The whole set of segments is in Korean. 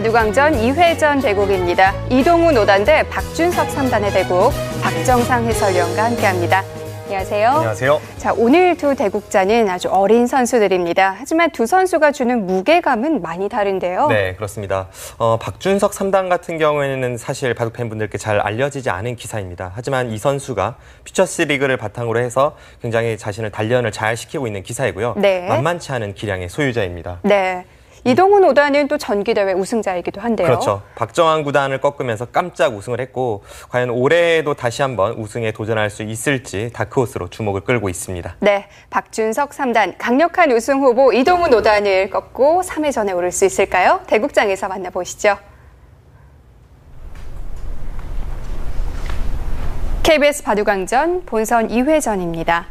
바둑왕전 2회전 대국입니다. 이동훈 5단 대 박준석 3단의 대국, 박정상 해설위원과 함께합니다. 안녕하세요. 안녕하세요. 자, 오늘 두 대국자는 아주 어린 선수들입니다. 하지만 두 선수가 주는 무게감은 많이 다른데요. 네, 그렇습니다. 박준석 3단 같은 경우에는 사실 바둑 팬분들께 잘 알려지지 않은 기사입니다. 하지만 이 선수가 퓨처스 리그를 바탕으로 해서 굉장히 자신을 단련을 잘 시키고 있는 기사이고요. 네. 만만치 않은 기량의 소유자입니다. 네. 이동훈 5단은 또 전기대회 우승자이기도 한데요. 그렇죠. 박정환 9단을 꺾으면서 깜짝 우승을 했고 과연 올해에도 다시 한번 우승에 도전할 수 있을지 다크호스로 주목을 끌고 있습니다. 네, 박준석 3단 강력한 우승 후보 이동훈 5단을 꺾고 3회전에 오를 수 있을까요? 대국장에서 만나보시죠. KBS 바둑왕전 본선 2회전입니다.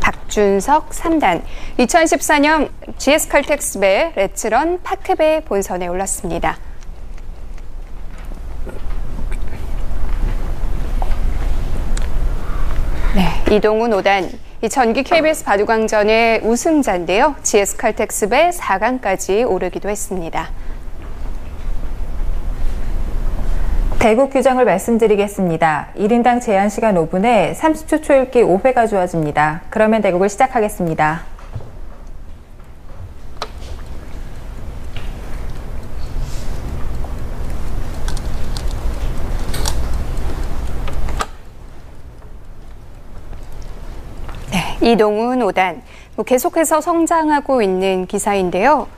박준석 3단, 2014년 GS칼텍스배 레츠런 파크배 본선에 올랐습니다. 네, 이동훈 5단, 이 전기 KBS 바둑왕전의 우승자인데요. GS칼텍스배 4강까지 오르기도 했습니다. 대국 규정을 말씀드리겠습니다. 1인당 제한 시간 5분에 30초 초읽기 5회가 주어집니다. 그러면 대국을 시작하겠습니다. 네, 이동훈 5단, 계속해서 성장하고 있는 기사인데요.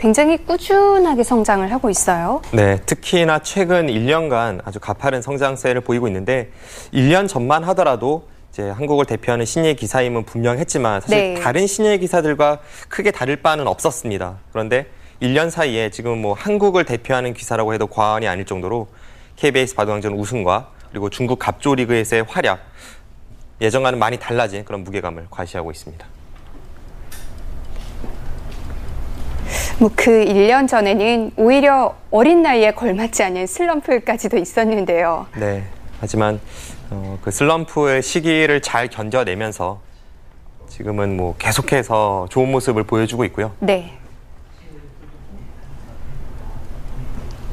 굉장히 꾸준하게 성장을 하고 있어요. 네, 특히나 최근 1년간 아주 가파른 성장세를 보이고 있는데 1년 전만 하더라도 이제 한국을 대표하는 신예 기사임은 분명했지만 사실 네. 다른 신예 기사들과 크게 다를 바는 없었습니다. 그런데 1년 사이에 지금 뭐 한국을 대표하는 기사라고 해도 과언이 아닐 정도로 KBS 바둑왕전 우승과 그리고 중국 갑조 리그에서의 활약, 예전과는 많이 달라진 그런 무게감을 과시하고 있습니다. 그 1년 전에는 오히려 어린 나이에 걸맞지 않은 슬럼프까지도 있었는데요. 네, 하지만 그 슬럼프의 시기를 잘 견뎌내면서 지금은 뭐 계속해서 좋은 모습을 보여주고 있고요. 네.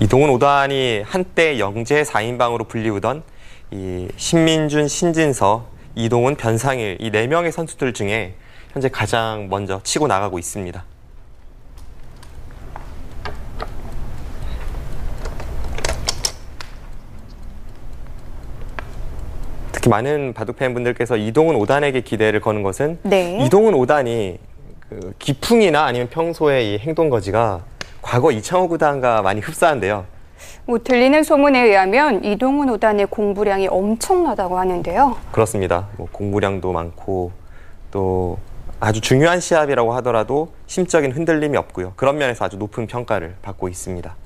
이동훈 5단이 한때 영재 4인방으로 불리우던 이 신민준, 신진서, 이동훈, 변상일 이 4명의 선수들 중에 현재 가장 먼저 치고 나가고 있습니다. 특히 많은 바둑 팬분들께서 이동훈 5단에게 기대를 거는 것은 네. 이동훈 5단이 그 기풍이나 아니면 평소의 이 행동 거지가 과거 이창호 9단과 많이 흡사한데요. 들리는 소문에 의하면 이동훈 5단의 공부량이 엄청나다고 하는데요. 그렇습니다. 뭐 공부량도 많고 또 아주 중요한 시합이라고 하더라도 심적인 흔들림이 없고요. 그런 면에서 아주 높은 평가를 받고 있습니다.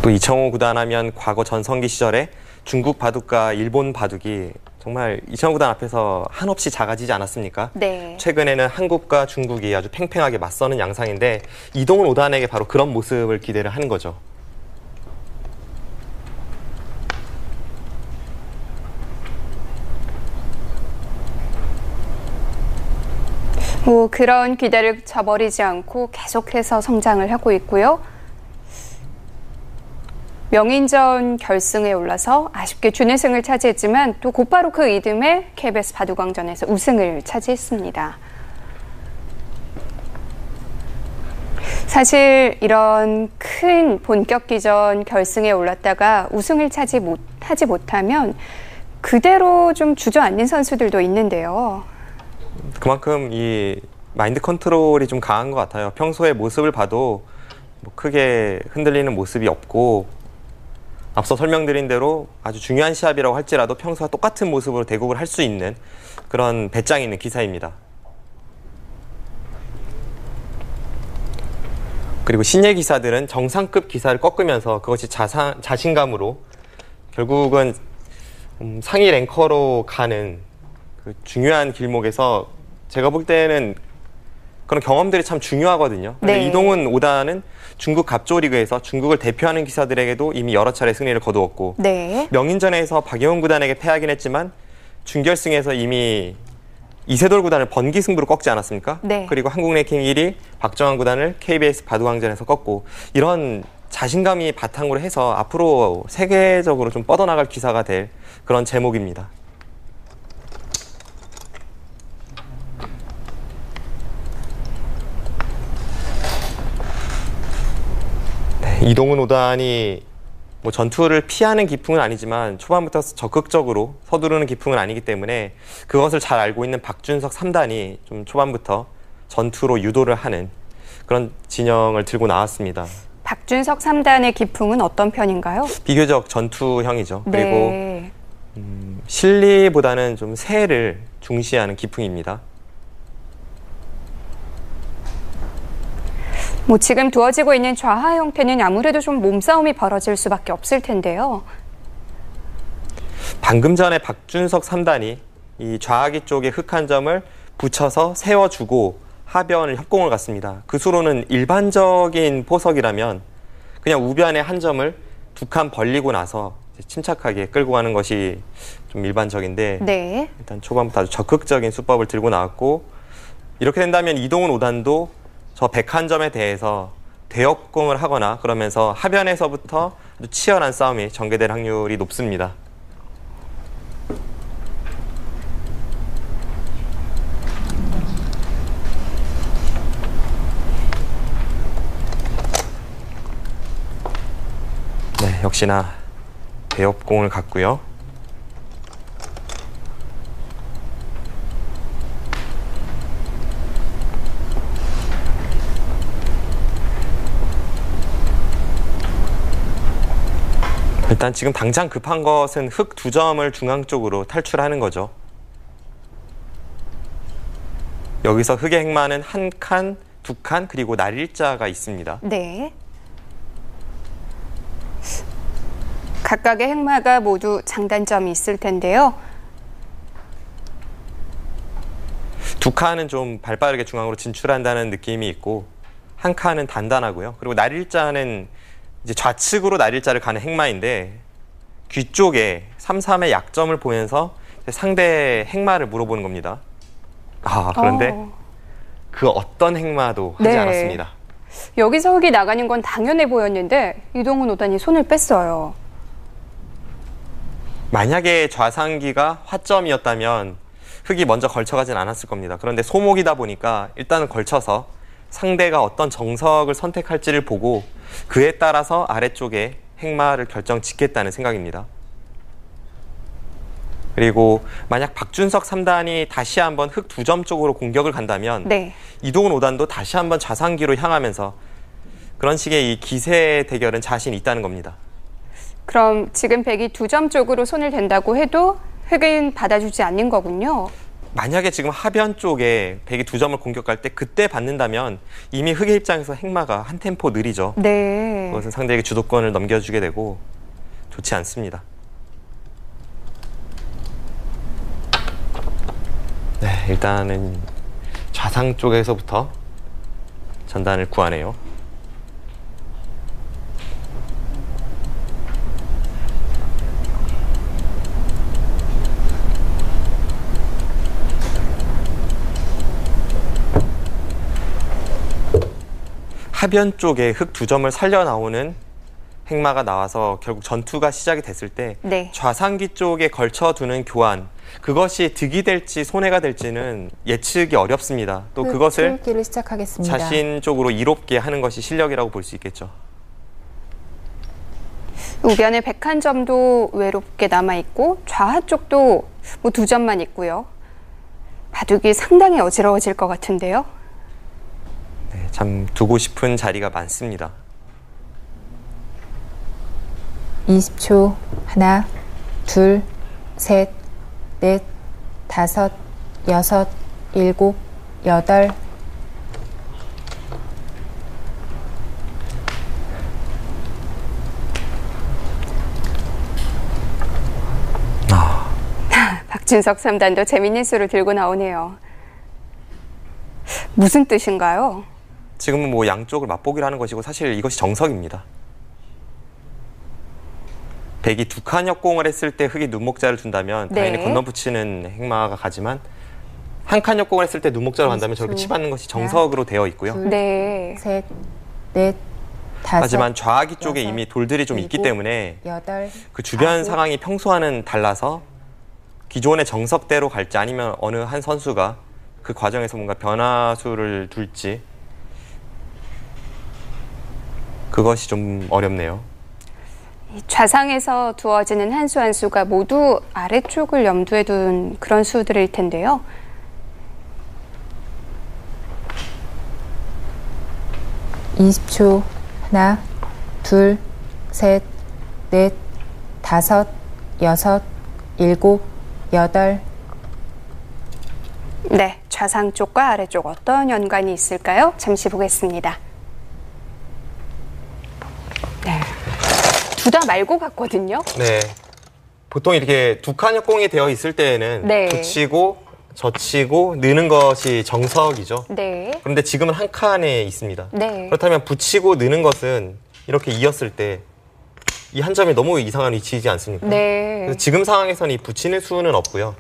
또 이창호 9단 하면 과거 전성기 시절에 중국 바둑과 일본 바둑이 정말 이창호 9단 앞에서 한없이 작아지지 않았습니까? 네. 최근에는 한국과 중국이 아주 팽팽하게 맞서는 양상인데 이동훈 5단에게 바로 그런 모습을 기대를 하는 거죠. 그런 기대를 저버리지 않고 계속해서 성장을 하고 있고요. 명인전 결승에 올라서 아쉽게 준우승을 차지했지만 또 곧바로 그 이듬해 KBS 바둑왕전에서 우승을 차지했습니다. 사실 이런 큰 본격기전 결승에 올랐다가 우승을 하지 못하면 그대로 좀 주저앉는 선수들도 있는데요. 그만큼 이 마인드 컨트롤이 좀 강한 것 같아요. 평소의 모습을 봐도 뭐 크게 흔들리는 모습이 없고 앞서 설명드린 대로 아주 중요한 시합이라고 할지라도 평소와 똑같은 모습으로 대국을 할 수 있는 그런 배짱이 있는 기사입니다. 그리고 신예 기사들은 정상급 기사를 꺾으면서 그것이 자신감으로 결국은 상위 랭커로 가는 그 중요한 길목에서 제가 볼 때는 그런 경험들이 참 중요하거든요. 근데 네. 이동훈 5단은 중국 갑조 리그에서 중국을 대표하는 기사들에게도 이미 여러 차례 승리를 거두었고 네. 명인전에서 박예훈 구단에게 패하긴 했지만 준결승에서 이미 이세돌 구단을 번기 승부로 꺾지 않았습니까? 네. 그리고 한국 랭킹 1위 박정환 구단을 KBS 바둑왕전에서 꺾고 이런 자신감이 바탕으로 해서 앞으로 세계적으로 좀 뻗어나갈 기사가 될 그런 제목입니다. 네, 이동훈 5단이 뭐 전투를 피하는 기풍은 아니지만 초반부터 적극적으로 서두르는 기풍은 아니기 때문에 그것을 잘 알고 있는 박준석 3단이 좀 초반부터 전투로 유도를 하는 그런 진영을 들고 나왔습니다. 박준석 3단의 기풍은 어떤 편인가요? 비교적 전투형이죠. 네. 그리고 실리보다는 좀 세를 중시하는 기풍입니다. 뭐 지금 두어지고 있는 좌하 형태는 아무래도 좀 몸싸움이 벌어질 수밖에 없을 텐데요. 방금 전에 박준석 3단이 이 좌하기 쪽에 흑 한 점을 붙여서 세워주고 하변을 협공을 갔습니다. 그 수로는 일반적인 포석이라면 그냥 우변에 한 점을 두 칸 벌리고 나서 침착하게 끌고 가는 것이 좀 일반적인데 네. 일단 초반부터 아주 적극적인 수법을 들고 나왔고 이렇게 된다면 이동훈 5단도 저 101점에 대해서 대협공을 하거나 그러면서 하변에서부터 아주 치열한 싸움이 전개될 확률이 높습니다. 네, 역시나 대협공을 갔고요. 일단 지금 당장 급한 것은 흑 2점을 중앙 쪽으로 탈출하는 거죠. 여기서 흑의 행마는 한 칸, 두 칸, 그리고 날일자가 있습니다. 네. 각각의 행마가 모두 장단점이 있을 텐데요. 두 칸은 좀 발빠르게 중앙으로 진출한다는 느낌이 있고 한 칸은 단단하고요. 그리고 날일자는 이제 좌측으로 날일자를 가는 행마인데 귀 쪽에 3-3의 약점을 보면서 상대 행마를 물어보는 겁니다. 그런데 그 어떤 행마도 하지 네. 않았습니다. 여기서 흑이 나가는 건 당연해 보였는데 이동훈 5단이 손을 뺐어요. 만약에 좌상기가 화점이었다면 흑이 먼저 걸쳐가진 않았을 겁니다. 그런데 소목이다 보니까 일단은 걸쳐서 상대가 어떤 정석을 선택할지를 보고 그에 따라서 아래쪽에 행마를 결정 짓겠다는 생각입니다. 그리고 만약 박준석 3단이 다시 한번 흑 2점 쪽으로 공격을 간다면 네. 이동훈 5단도 다시 한번 좌상기로 향하면서 그런 식의 이 기세 대결은 자신이 있다는 겁니다. 그럼 지금 백이 2점 쪽으로 손을 댄다고 해도 흑은 받아주지 않는 거군요. 만약에 지금 하변 쪽에 백이 2점을 공격할 때 그때 받는다면 이미 흑의 입장에서 행마가 한 템포 느리죠. 네. 그것은 상대에게 주도권을 넘겨주게 되고 좋지 않습니다. 네, 일단은 좌상 쪽에서부터 전단을 구하네요. 하변 쪽에 흑 2점을 살려 나오는 행마가 나와서 결국 전투가 시작이 됐을 때 네. 좌상기 쪽에 걸쳐두는 교환, 그것이 득이 될지 손해가 될지는 예측이 어렵습니다. 또 그것을 길을 시작하겠습니다. 자신 쪽으로 이롭게 하는 것이 실력이라고 볼 수 있겠죠. 우변에 101점도 외롭게 남아있고 좌하 쪽도 뭐 2점만 있고요. 바둑이 상당히 어지러워질 것 같은데요. 네, 참 두고 싶은 자리가 많습니다. 20초. 하나, 둘, 셋, 넷, 다섯, 여섯, 일곱, 여덟. 박준석 3단도 재밌는 수를 들고 나오네요. 무슨 뜻인가요? 지금은 뭐 양쪽을 맛보기로 하는 것이고 사실 이것이 정석입니다. 백이 두 칸 역공을 했을 때 흑이 눈목자를 둔다면 당연히 네. 건너붙이는 행마가 가지만 한 칸 역공을 했을 때 눈목자로 간다면 저렇게 치받는 것이 정석으로 되어 있고요. 네. 셋, 넷, 다섯. 하지만 좌아기 쪽에 여섯, 이미 돌들이 좀 있기 일곱, 때문에 여덟, 그 주변 아홉. 상황이 평소와는 달라서 기존의 정석대로 갈지 아니면 어느 한 선수가 그 과정에서 뭔가 변화수를 둘지 그것이 좀 어렵네요. 이 좌상에서 두어지는 한 수 한 수가 모두 아래쪽을 염두에 둔 그런 수들일 텐데요. (20초) 하나, 둘, 셋, 넷, 다섯, 여섯, 일곱, 여덟. 네, 좌상 쪽과 아래쪽 어떤 연관이 있을까요? 잠시 보겠습니다. 네, 둘 다 말고 갔거든요. 네. 보통 이렇게 두 칸 역공이 되어 있을 때에는 네. 붙이고 젖히고 느는 것이 정석이죠. 네, 그런데 지금은 한 칸에 있습니다. 네. 그렇다면 붙이고 느는 것은 이렇게 이었을 때 이 한 점이 너무 이상한 위치이지 않습니까? 네. 그래서 지금 상황에서는 이 붙이는 수는 없고요.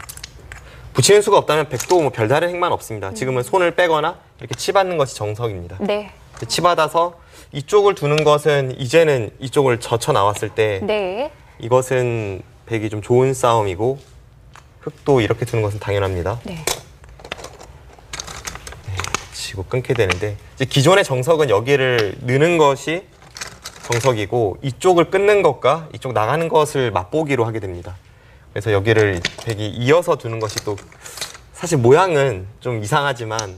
붙이는 수가 없다면 백도 뭐 별다른 행만 없습니다. 지금은 손을 빼거나 이렇게 치받는 것이 정석입니다. 네, 치받아서 이쪽을 두는 것은 이제는 이쪽을 젖혀 나왔을 때 네. 이것은 백이 좀 좋은 싸움이고 흑도 이렇게 두는 것은 당연합니다. 네. 치고 끊게 되는데 이제 기존의 정석은 여기를 느는 것이 정석이고 이쪽을 끊는 것과 이쪽 나가는 것을 맛보기로 하게 됩니다. 그래서 여기를 백이 이어서 두는 것이 또 사실 모양은 좀 이상하지만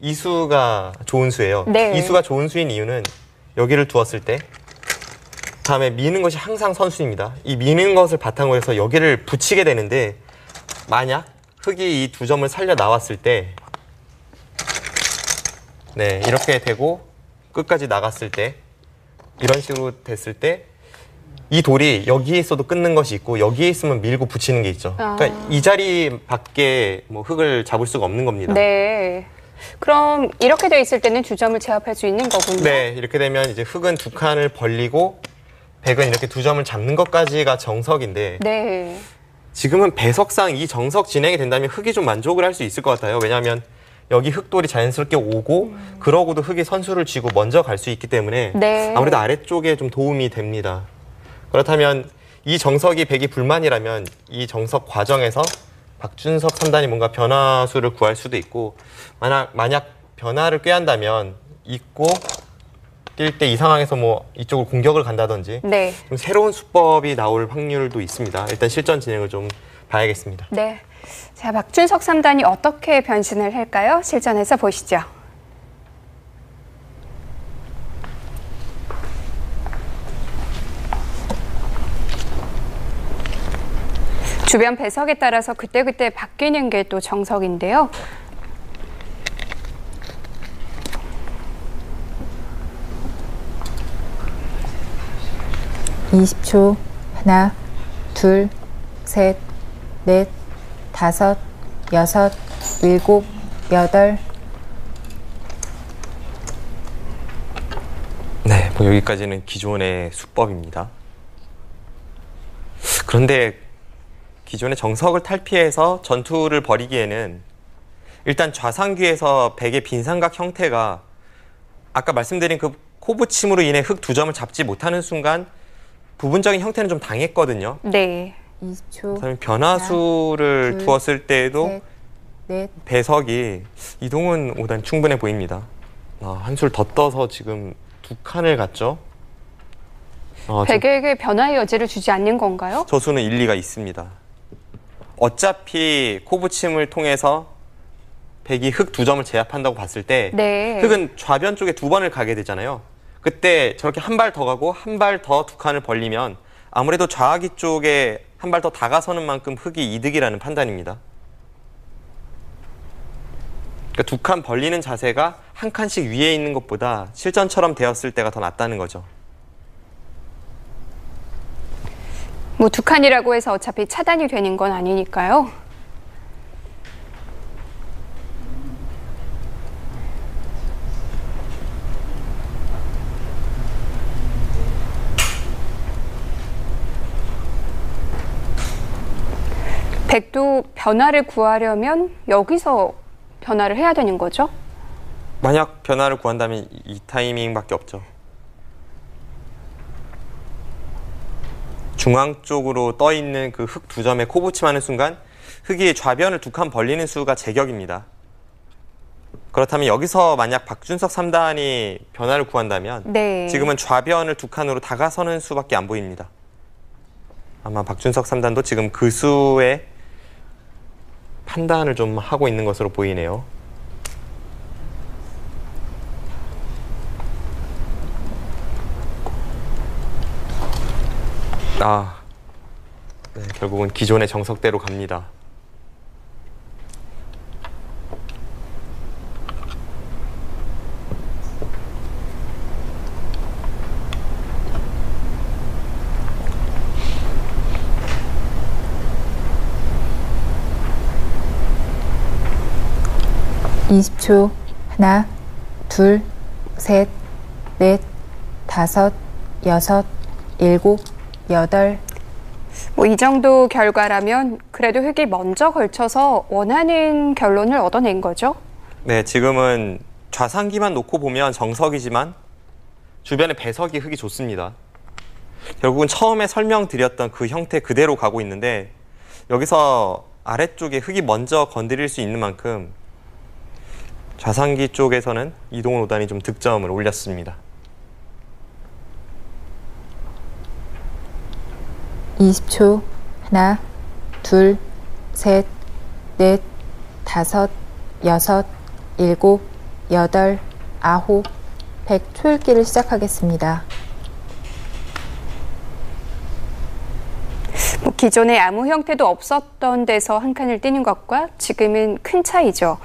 이 수가 좋은 수예요. 네. 이 수가 좋은 수인 이유는 여기를 두었을 때 다음에 미는 것이 항상 선수입니다. 이 미는 것을 바탕으로 해서 여기를 붙이게 되는데 만약 흑이 이 두 점을 살려 나왔을 때 네, 이렇게 되고 끝까지 나갔을 때 이런 식으로 됐을 때 이 돌이 여기에 있어도 끊는 것이 있고 여기에 있으면 밀고 붙이는 게 있죠. 그러니까 이 자리밖에 뭐 흑을 잡을 수가 없는 겁니다. 네. 그럼 이렇게 돼 있을 때는 두 점을 제압할 수 있는 거군요. 네, 이렇게 되면 이제 흑은 두 칸을 벌리고 백은 이렇게 두 점을 잡는 것까지가 정석인데 네. 지금은 배석상 이 정석 진행이 된다면 흑이 좀 만족을 할 수 있을 것 같아요. 왜냐하면 여기 흑돌이 자연스럽게 오고 그러고도 흑이 선수를 쥐고 먼저 갈 수 있기 때문에 네. 아무래도 아래쪽에 좀 도움이 됩니다. 그렇다면 이 정석이 백이 불만이라면 이 정석 과정에서 박준석 3단이 뭔가 변화수를 구할 수도 있고 만약 변화를 꾀한다면 있고 뛸 때 이 상황에서 뭐 이쪽으로 공격을 간다든지 네. 좀 새로운 수법이 나올 확률도 있습니다. 일단 실전 진행을 좀 봐야겠습니다. 네. 자, 박준석 3단이 어떻게 변신을 할까요? 실전에서 보시죠. 주변 배석에 따라서 그때그때 바뀌는 게 또 정석인데요. (20초) 하나, 둘, 셋, 넷, 다섯, 여섯, 일곱, 여덟. 네, 뭐 여기까지는 기존의 수법입니다. 그런데 기존의 정석을 탈피해서 전투를 벌이기에는 일단 좌상귀에서 백의 빈삼각 형태가 아까 말씀드린 그 코붙임으로 인해 흑 두 점을 잡지 못하는 순간 부분적인 형태는 좀 당했거든요. 네. 20초. 그다음에 변화수를 하나, 둘, 두었을 때에도 셋, 넷. 배석이 이동은 5단 충분해 보입니다. 한술 더 떠서 지금 두 칸을 갔죠. 백에게 변화의 여지를 주지 않는 건가요? 저 수는 일리가 있습니다. 어차피 코붙임을 통해서 백이 흑 두 점을 제압한다고 봤을 때 네. 흑은 좌변 쪽에 두 번을 가게 되잖아요. 그때 저렇게 한 발 더 가고 한 발 더 두 칸을 벌리면 아무래도 좌아기 쪽에 한 발 더 다가서는 만큼 흑이 이득이라는 판단입니다. 그러니까 두 칸 벌리는 자세가 한 칸씩 위에 있는 것보다 실전처럼 되었을 때가 더 낫다는 거죠. 뭐 두 칸이라고 해서 어차피 차단이 되는 건 아니니까요. 백도 변화를 구하려면 여기서 변화를 해야 되는 거죠? 만약 변화를 구한다면 이 타이밍밖에 없죠. 중앙 쪽으로 떠 있는 그 흑 두 점에 코붙임하는 순간 흑이 좌변을 두 칸 벌리는 수가 제격입니다. 그렇다면 여기서 만약 박준석 3단이 변화를 구한다면 네. 지금은 좌변을 두 칸으로 다가서는 수밖에 안 보입니다. 아마 박준석 3단도 지금 그 수의 판단을 좀 하고 있는 것으로 보이네요. 네, 결국은 기존의 정석대로 갑니다. (20초) 하나, 둘, 셋, 넷, 다섯, 여섯, 일곱, 여덟. 뭐 이 정도 결과라면 그래도 흑이 먼저 걸쳐서 원하는 결론을 얻어낸 거죠? 네, 지금은 좌상기만 놓고 보면 정석이지만 주변에 배석이 흑이 좋습니다. 결국은 처음에 설명드렸던 그 형태 그대로 가고 있는데 여기서 아래쪽에 흑이 먼저 건드릴 수 있는 만큼 좌상기 쪽에서는 이동훈 5단이 좀 득점을 올렸습니다. 20초. 하나, 둘, 셋, 넷, 다섯, 여섯, 일곱, 여덟, 아홉, 100 초읽기를 시작하겠습니다. 뭐 기존에 아무 형태도 없었던 데서 한 칸을 띄는 것과 지금은 큰 차이죠.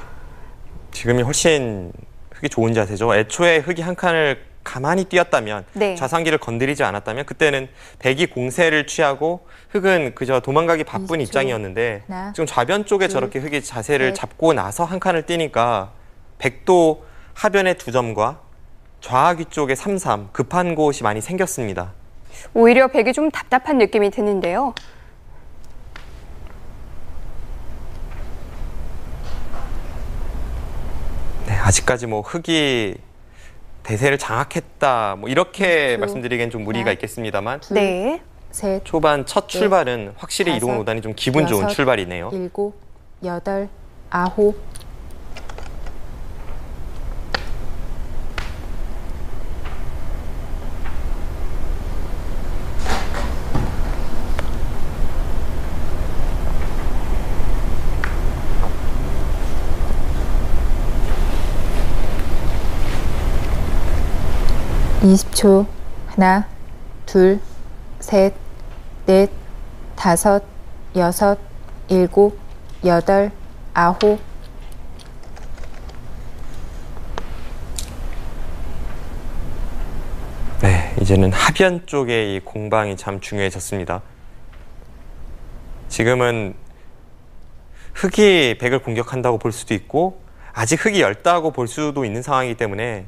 지금이 훨씬 흑이 좋은 자세죠. 애초에 흑이 한 칸을 가만히 뛰었다면 네. 좌상기를 건드리지 않았다면 그때는 백이 공세를 취하고 흑은 그저 도망가기 바쁜 20초. 입장이었는데 하나, 지금 좌변 쪽에 둘, 저렇게 흑이 자세를 셋. 잡고 나서 한 칸을 뛰니까 백도 하변의 두 점과 좌하귀 쪽에 3-3 급한 곳이 많이 생겼습니다. 오히려 백이 좀 답답한 느낌이 드는데요. 네, 아직까지 뭐 흑이 대세를 장악했다 뭐 이렇게 20초. 말씀드리기엔 좀 무리가 하나, 있겠습니다만 둘, 네. 셋, 초반 첫 출발은 확실히 다섯, 이동훈 5단이 좀 기분 좋은 여섯, 출발이네요. 일곱, 여덟, 아홉. (20초) 하나, 둘, 셋, 넷, 다섯, 여섯, 일곱, 여덟, 아홉. 네, 이제는 하변 쪽의 이 공방이 참 중요해졌습니다. 지금은 흑이 백을 공격한다고 볼 수도 있고 아직 흑이 얇다고 볼 수도 있는 상황이기 때문에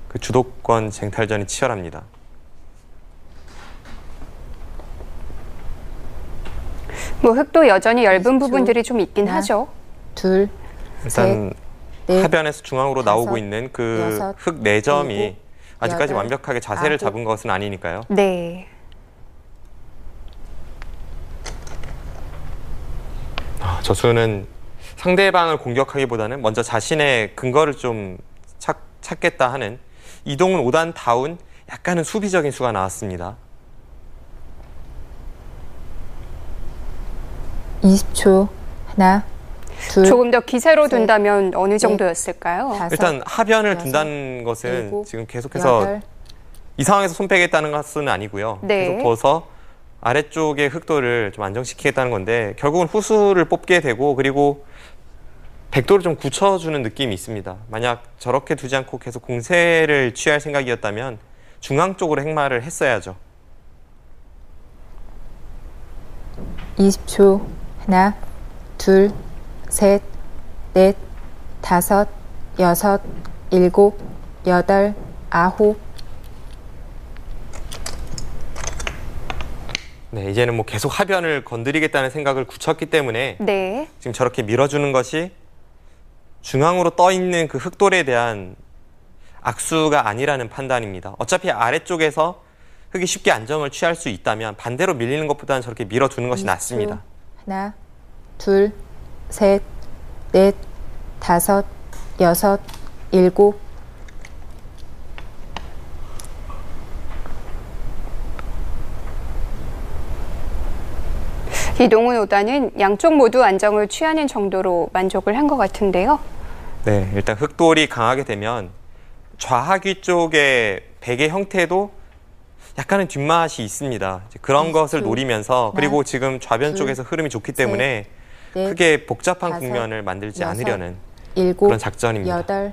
그 주도권 쟁탈전이 치열합니다. 뭐 흑도 여전히 얇은 20초. 부분들이 좀 있긴 하나, 하죠. 둘, 일단 넷, 하변에서 중앙으로 나오고 다섯, 있는 그 여섯, 흑 4점이 일곱, 아직까지 여덟, 완벽하게 자세를 아홉. 잡은 것은 아니니까요. 네. 저수는 상대방을 공격하기보다는 먼저 자신의 근거를 좀 찾겠다 하는 이동훈 5단 다운 약간은 수비적인 수가 나왔습니다. 20초. 하나, 둘, 조금 더 기세로 셋, 둔다면 어느 정도였을까요? 다섯, 일단 하변을 여섯, 둔다는 것은 일곱, 지금 계속해서 여덟. 이 상황에서 손 빼겠다는 것은 아니고요. 네. 계속 둬서 아래쪽의 흑도를 좀 안정시키겠다는 건데 결국은 후수를 뽑게 되고 그리고 백도를 좀 굳혀주는 느낌이 있습니다. 만약 저렇게 두지 않고 계속 공세를 취할 생각이었다면 중앙 쪽으로 행마를 했어야죠. 20초. 하나, 둘, 셋, 넷, 다섯, 여섯, 일곱, 여덟, 아홉. 네, 이제는 뭐 계속 하변을 건드리겠다는 생각을 굳혔기 때문에 네. 지금 저렇게 밀어주는 것이 중앙으로 떠 있는 그 흑돌에 대한 악수가 아니라는 판단입니다. 어차피 아래쪽에서 흙이 쉽게 안정을 취할 수 있다면 반대로 밀리는 것보다는 저렇게 밀어두는 것이 낫습니다. 하나, 둘, 셋, 넷, 다섯, 여섯, 일곱. 이동훈 5단은 양쪽 모두 안정을 취하는 정도로 만족을 한 것 같은데요. 네, 일단 흑돌이 강하게 되면 좌하귀 쪽의 베개 형태도 약간은 뒷맛이 있습니다. 그런 것을 노리면서 그리고 지금 좌변 쪽에서 흐름이 좋기 때문에 크게 복잡한 국면을 만들지 않으려는 그런 작전입니다. 여덟.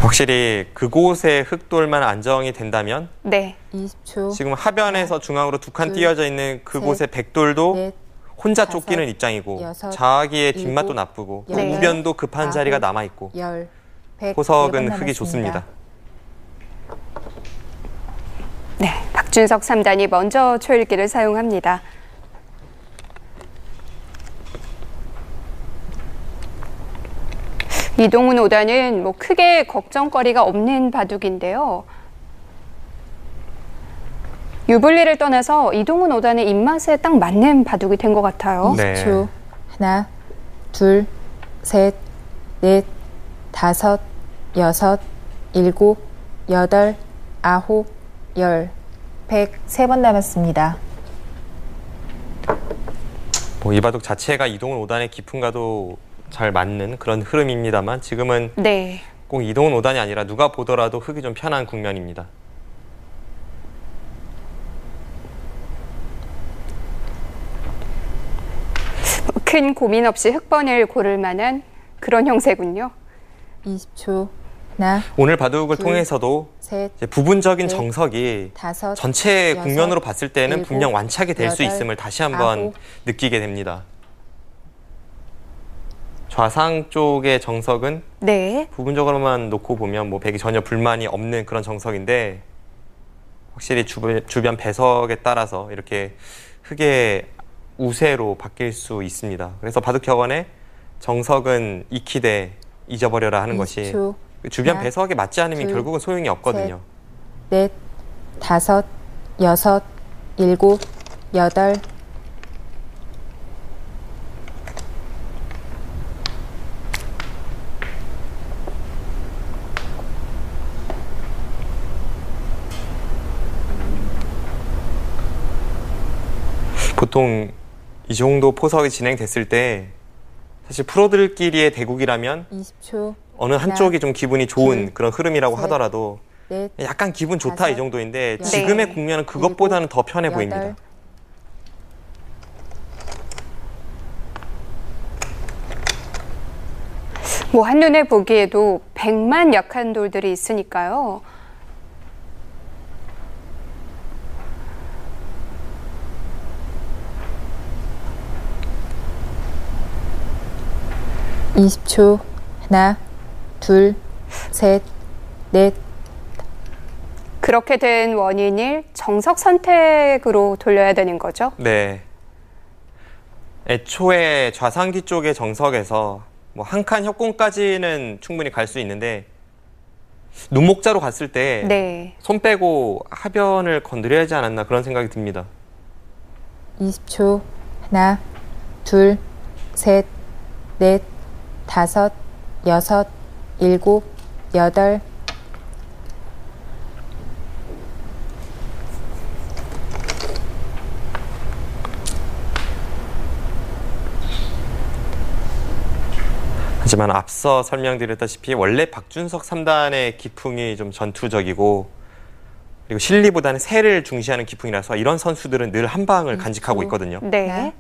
확실히 그곳의 흑돌만 안정이 된다면 네. 20초. 지금 하변에서 중앙으로 두 칸 띄어져 있는 그곳의 백돌도 넷, 혼자 다섯, 쫓기는 입장이고 여섯, 좌하기의 뒷맛도 일곱, 나쁘고 네. 우변도 급한 아홉, 자리가 남아있고 열, 백. 호석은 1분 흙이 남았습니다. 좋습니다. 네. 박준석 3단이 먼저 초읽기를 사용합니다. 이동훈 5단은 뭐 크게 걱정거리가 없는 바둑인데요. 유불리를 떠나서 이동훈 5단의 입맛에 딱 맞는 바둑이 된 것 같아요. 네. 20초. 하나, 둘, 셋, 넷, 다섯, 여섯, 일곱, 여덟, 아홉, 열, 103번 남았습니다. 뭐 이 바둑 자체가 이동훈 5단의 깊음과도 잘 맞는 그런 흐름입니다만 지금은 네. 꼭 이동훈 5단이 아니라 누가 보더라도 흙이 좀 편한 국면입니다. 큰 고민 없이 흑번을 고를 만한 그런 형세군요. 20초. 하나, 오늘 바둑을 둘, 통해서도 셋, 이제 부분적인 넷, 정석이 다섯, 전체 여섯, 국면으로 봤을 때는 일곱, 분명 완착이 될 수 여덟, 있음을 다시 한번 아홉. 느끼게 됩니다. 좌상 쪽의 정석은 네. 부분적으로만 놓고 보면 뭐 백이 전혀 불만이 없는 그런 정석인데 확실히 주변 배석에 따라서 이렇게 흙의 우세로 바뀔 수 있습니다. 그래서 바둑격언에 정석은 익히되 잊어버려라 하는 것이 20초. 주변 하나, 배석에 맞지 않으면 둘, 결국은 소용이 없거든요. 넷, 다섯, 여섯, 일곱, 여덟. 보통 이 정도 포석이 진행됐을 때 사실 프로들끼리의 대국이라면 20초. 어느 한쪽이 좀 기분이 좋은 둘, 그런 흐름이라고 셋, 하더라도 넷, 약간 기분 좋다 다섯, 이 정도인데 여덟, 지금의 국면은 그것보다는 더 편해 여덟. 보입니다. 뭐 한눈에 보기에도 100만 약한 돌들이 있으니까요. 이십 초. 하나, 둘, 셋, 넷. 그렇게 된 원인을 정석 선택으로 돌려야 되는 거죠. 네. 애초에 좌상기 쪽의 정석에서 뭐 한 칸 협공까지는 충분히 갈 수 있는데 눈목자로 갔을 때 손 네. 빼고 하변을 건드려야 하지 않았나 그런 생각이 듭니다. 20초. 하나, 둘, 셋, 넷, 다섯, 여섯, 일곱, 여덟. 하지만 앞서 설명드렸다시피 원래 박준석 3단의 기풍이 좀 전투적이고 그리고 실리보다는 세를 중시하는 기풍이라서 이런 선수들은 늘 한 방을 간직하고 있거든요. 네. 하나,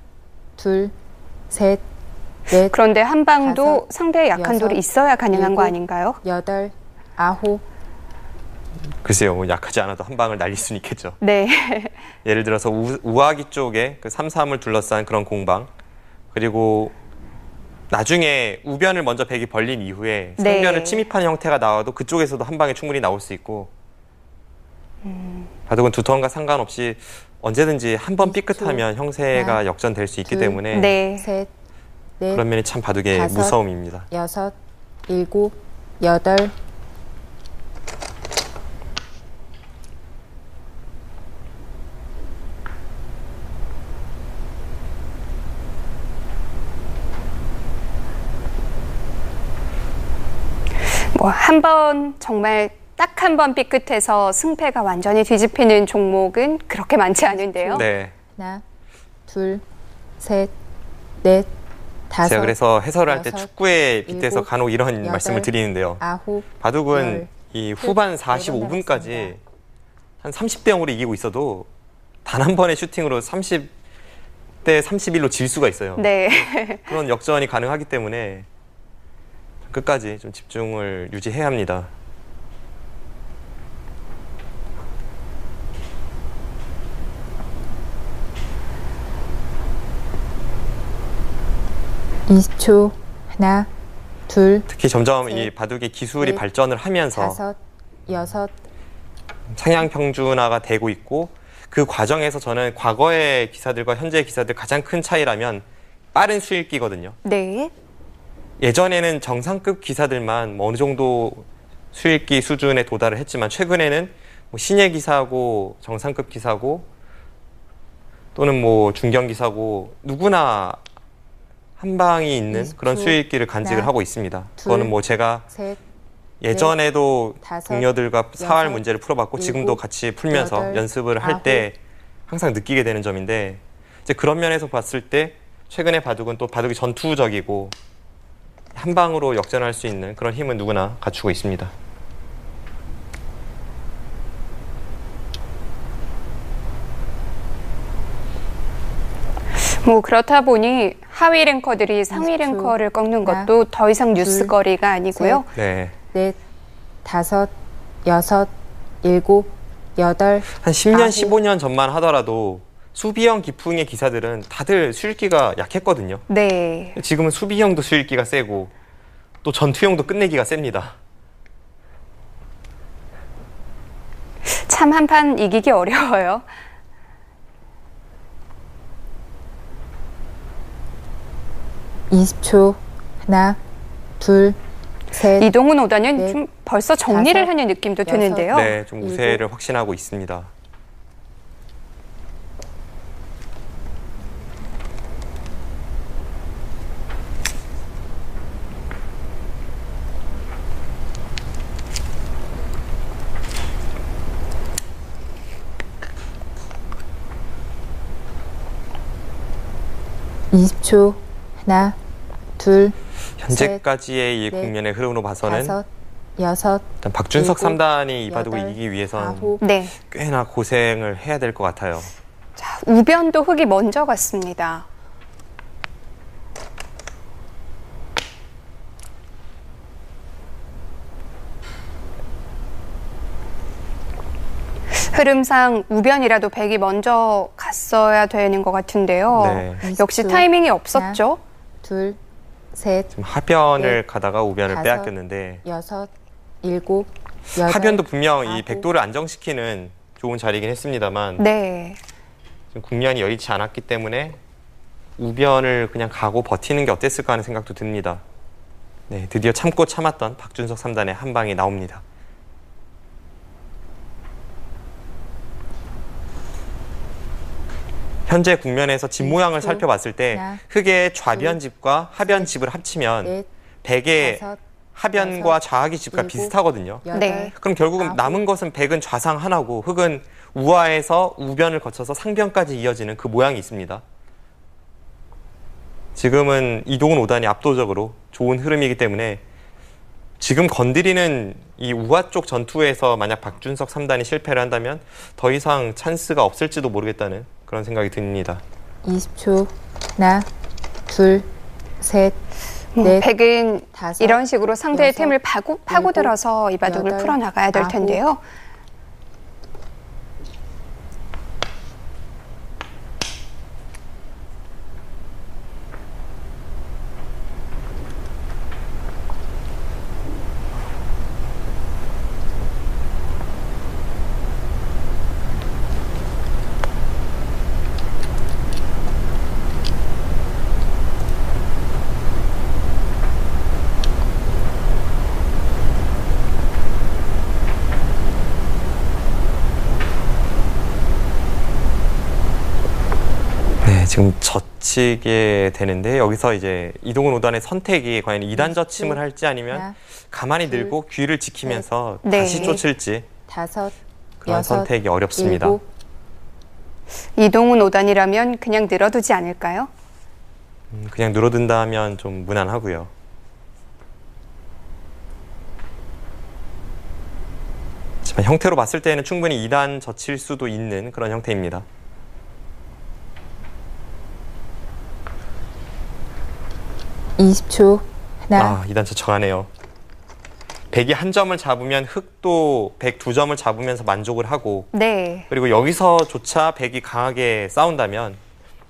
둘, 셋, 넷, 그런데 한 방도 다섯, 상대의 약한 여섯, 돌이 있어야 가능한 거 일곱, 아닌가요? 여덟, 아홉, 글쎄요, 뭐 약하지 않아도 한 방을 날릴 수는 있겠죠. 네. 예를 들어서 우아기 쪽에 그 3-3을 둘러싼 그런 공방, 그리고 나중에 우변을 먼저 백이 벌린 이후에 상변을 네. 침입하는 형태가 나와도 그쪽에서도 한 방에 충분히 나올 수 있고, 바둑은 두터움과 상관없이 언제든지 한 번 삐끗하면 형세가 역전될 수 있기 때문에 네. 셋, 넷, 그런 면이 참 바둑의 다섯, 무서움입니다. 여섯, 일곱, 여덟. 뭐 한 번 정말 딱 한 번 삐끗해서 승패가 완전히 뒤집히는 종목은 그렇게 많지 않은데요. 네. 하나, 둘, 셋, 넷, 다섯. 제가 그래서 해설을 할 때 여섯, 축구에 빗대서 일곱, 간혹 이런 여덟, 말씀을 드리는데요. 아홉, 바둑은 열, 이 후반 네 번 45분까지 남았습니다. 한 30대 0으로 이기고 있어도 단 한 번의 슈팅으로 30대 31로 질 수가 있어요. 네. 그런 역전이 가능하기 때문에 끝까지 좀 집중을 유지해야 합니다. 이십 초. 하나, 둘, 특히 점점 이 셋, 바둑의 기술이 넷, 발전을 하면서 다섯, 여섯. 상향 평준화가 되고 있고, 그 과정에서 저는 과거의 기사들과 현재의 기사들 가장 큰 차이라면 빠른 수읽기거든요. 네. 예전에는 정상급 기사들만 뭐 어느 정도 수읽기 수준에 도달을 했지만, 최근에는 뭐 신예 기사고 정상급 기사고 또는 뭐 중견 기사고 누구나 한 방이 있는 20초, 그런 수익기를 간직을 하나, 하고 있습니다. 둘, 그거는 뭐 제가 셋, 예전에도 다섯, 동료들과 사활 여섯, 문제를 풀어봤고 일곱, 지금도 같이 풀면서 여덟, 연습을 할 때 항상 느끼게 되는 점인데, 이제 그런 면에서 봤을 때 최근의 바둑은 또 바둑이 전투적이고 한 방으로 역전할 수 있는 그런 힘은 누구나 갖추고 있습니다. 뭐 그렇다 보니 하위 랭커들이 상위 20초. 랭커를 꺾는 하나, 것도 더 이상 둘, 뉴스거리가 아니고요. 네. 넷, 다섯, 여섯, 일곱, 여덟. 한 10년, 아홉. 15년 전만 하더라도 수비형 기풍의 기사들은 다들 수읽기가 약했거든요. 네. 지금은 수비형도 수읽기가 세고 또 전투형도 끝내기가 셉니다. 참 한 판 이기기 어려워요. 이십 초. 하나, 둘, 셋. 이동훈 오다는 넷, 좀 벌써 정리를 다섯, 하는 느낌도 여섯. 드는데요. 네, 좀 일곱. 우세를 확신하고 있습니다. 이십 초. 하나, 둘, 현재까지의 이 넷, 국면의 흐름으로 봐서는 다섯, 여섯, 일단 박준석 일곱, 3단이 이 바둑을 여덟, 이기기 위해선 아홉. 네. 꽤나 고생을 해야 될 것 같아요. 자, 우변도 흙이 먼저 갔습니다. 흐름상 우변이라도 백이 먼저 갔어야 되는 것 같은데요. 네. 역시 이십 초. 타이밍이 없었죠. 둘, 셋, 지금 하변을 넷, 가다가 우변을 다섯, 빼앗겼는데, 여섯, 일곱, 여덟. 하변도 분명 이 아홉. 백도를 안정시키는 좋은 자리이긴 했습니다만 네. 지금 국면이 여의치 않았기 때문에 우변을 그냥 가고 버티는 게 어땠을까 하는 생각도 듭니다. 네, 드디어 참고 참았던 박준석 3단의 한 방이 나옵니다. 현재 국면에서 집 모양을 초, 살펴봤을 때 하나, 흙의 좌변집과 하변집을 합치면 넷, 백의 다섯, 하변과 여섯, 좌하기 집과 일곱, 비슷하거든요. 여덟, 네. 그럼 결국은 아홉. 남은 것은 백은 좌상 하나고 흙은 우하에서 우변을 거쳐서 상변까지 이어지는 그 모양이 있습니다. 지금은 이동훈 5단이 압도적으로 좋은 흐름이기 때문에 지금 건드리는 이 우하 쪽 전투에서 만약 박준석 3단이 실패를 한다면 더 이상 찬스가 없을지도 모르겠다는 그런 생각이 듭니다. 20초. 하나, 둘, 셋, 넷, 백은 다섯, 이런 식으로 상대의 여섯, 템을 파고들어서 이 바둑을 여덟, 풀어나가야 될 아홉, 텐데요. 지금 젖히게 되는데 여기서 이제 이동훈 5단의 선택이 과연 2단 젖힘을 할지 아니면 하나, 가만히 들고 귀를 지키면서 네. 다시 쫓을지 다섯, 그런 여섯, 선택이 어렵습니다. 일곱. 이동훈 5단이라면 그냥 늘어두지 않을까요? 그냥 늘어든다면 좀 무난하고요. 하지만 형태로 봤을 때는 충분히 2단 젖힐 수도 있는 그런 형태입니다. 20초. 하나, 2단 젖혀가네요. 100이 한 점을 잡으면 흑도 100 두 점을 잡으면서 만족을 하고 네. 그리고 여기서조차 100이 강하게 싸운다면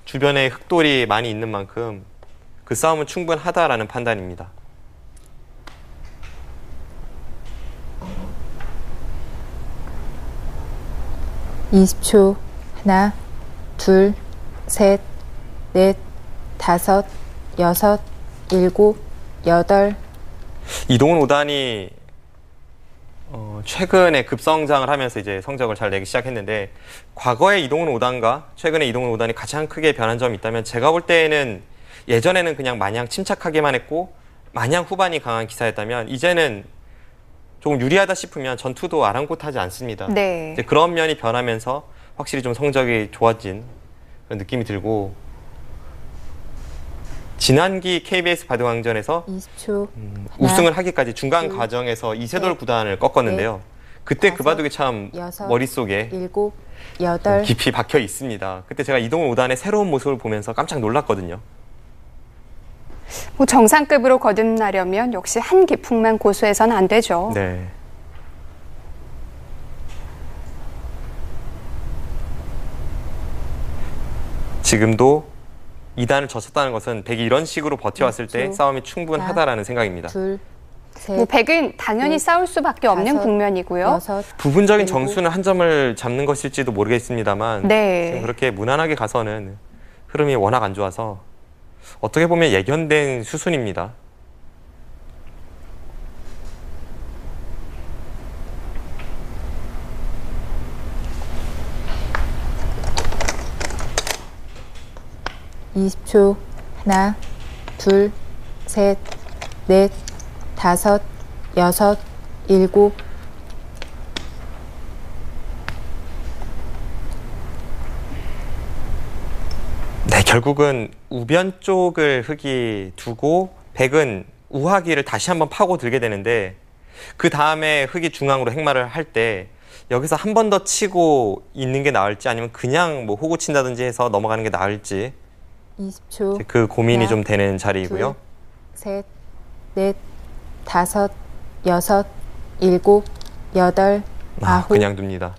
주변에 흑돌이 많이 있는 만큼 그 싸움은 충분하다라는 판단입니다. (20초) 하나, 둘, 셋, 넷, 다섯, 여섯, 일곱, 여덟. 이동훈 5단이 최근에 급성장을 하면서 이제 성적을 잘 내기 시작했는데 과거의 이동훈 5단과 최근의 이동훈 5단이 가장 크게 변한 점이 있다면 제가 볼 때에는 예전에는 그냥 마냥 침착하게만 했고 마냥 후반이 강한 기사였다면 이제는 조금 유리하다 싶으면 전투도 아랑곳하지 않습니다. 네. 이제 그런 면이 변하면서 확실히 좀 성적이 좋아진 그런 느낌이 들고 지난기 KBS 바둑왕전에서 20초. 우승을 하기까지 중간 둘, 과정에서 이세돌 셋, 구단을 꺾었는데요. 그때 그 다섯, 바둑이 참 여섯, 머릿속에 일곱, 여덟. 깊이 박혀 있습니다. 그때 제가 이동훈 5단의 새로운 모습을 보면서 깜짝 놀랐거든요. 뭐 정상급으로 거듭나려면 역시 한 기풍만 고수해서는 안 되죠. 네. 지금도 2단을 졌었다는 것은 100이 이런 식으로 버텨왔을 때 싸움이 충분하다라는 생각입니다. 둘, 셋, 뭐 100은 당연히 셋, 싸울 수밖에 없는 다섯, 국면이고요. 여섯. 부분적인 일곱. 정수는 한 점을 잡는 것일지도 모르겠습니다만 네. 지금 그렇게 무난하게 가서는 흐름이 워낙 안 좋아서 어떻게 보면 예견된 수순입니다. (20초) 하나, 둘, 셋, 넷, 다섯, 여섯, 일곱. 네, 결국은 우변 쪽을 흑이 두고 백은 우하기를 다시 한번 파고 들게 되는데 그 다음에 흑이 중앙으로 행마를 할 때 여기서 한 번 더 치고 있는 게 나을지 아니면 그냥 뭐 호구 친다든지 해서 넘어가는 게 나을지 20초. 그 고민이 하나, 좀 되는 자리이고요. 둘, 셋, 넷, 다섯, 여섯, 일곱, 여덟, 아홉. 그냥 둡니다.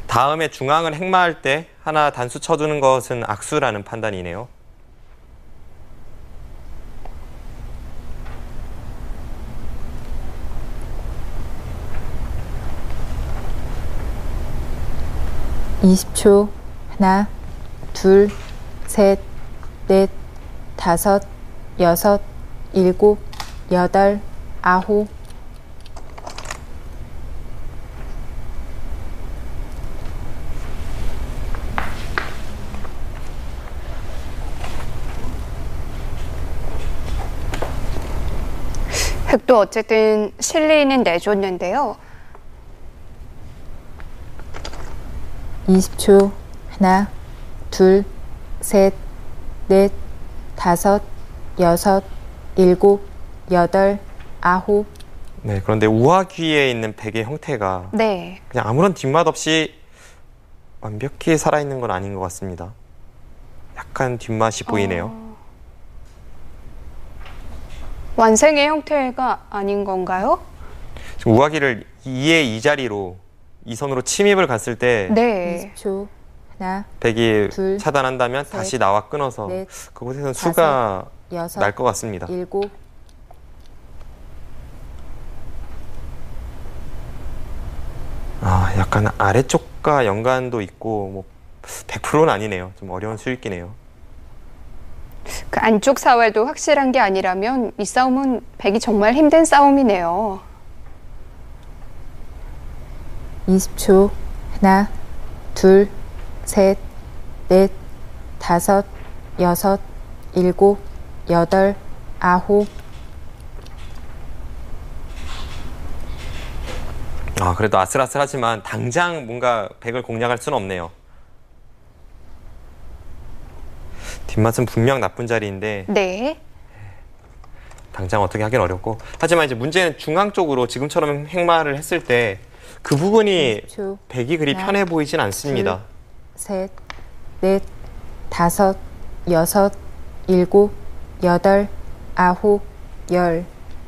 다음에 중앙을 행마할 때 하나 단수 쳐두는 것은 악수라는 판단이네요. (20초) 하나, 둘, 셋, 넷, 다섯, 여섯, 일곱, 여덟, 아홉. 흑도 어쨌든 실리는 내줬는데요. 20초 하나, 둘, 셋, 넷, 다섯, 여섯, 일곱, 여덟, 아홉. 네, 그런데 우하귀에 있는 백의 형태가 네. 그냥 아무런 뒷맛 없이 완벽히 살아있는 건 아닌 것 같습니다. 약간 뒷맛이 보이네요. 완생의 형태가 아닌 건가요? 지금 우하기를 2의 2자리로 2선으로 침입을 갔을 때 네. 20초 하나, 백이 둘, 차단한다면 셋, 다시 나와 끊어서 넷, 그곳에서는 수가 여섯, 날 것 같습니다. 일곱. 약간 아래쪽과 연관도 있고 뭐 100%는 아니네요. 좀 어려운 수익기네요. 그 안쪽 사활도 확실한 게 아니라면 이 싸움은 백이 정말 힘든 싸움이네요. 20초 하나, 둘, 셋, 넷, 다섯, 여섯, 일곱, 여덟, 아홉. 그래도 아슬아슬하지만 당장 뭔가 100을 공략할 수는 없네요. 뒷맛은 분명 나쁜 자리인데 네. 당장 어떻게 하긴 어렵고, 하지만 이제 문제는 중앙 쪽으로 지금처럼 행마를 했을 때 그 부분이 20초. 100이 그리 하나, 편해 보이진 않습니다. 셋, 넷, 다섯, 여섯, 일곱, 여덟, 아홉, 열.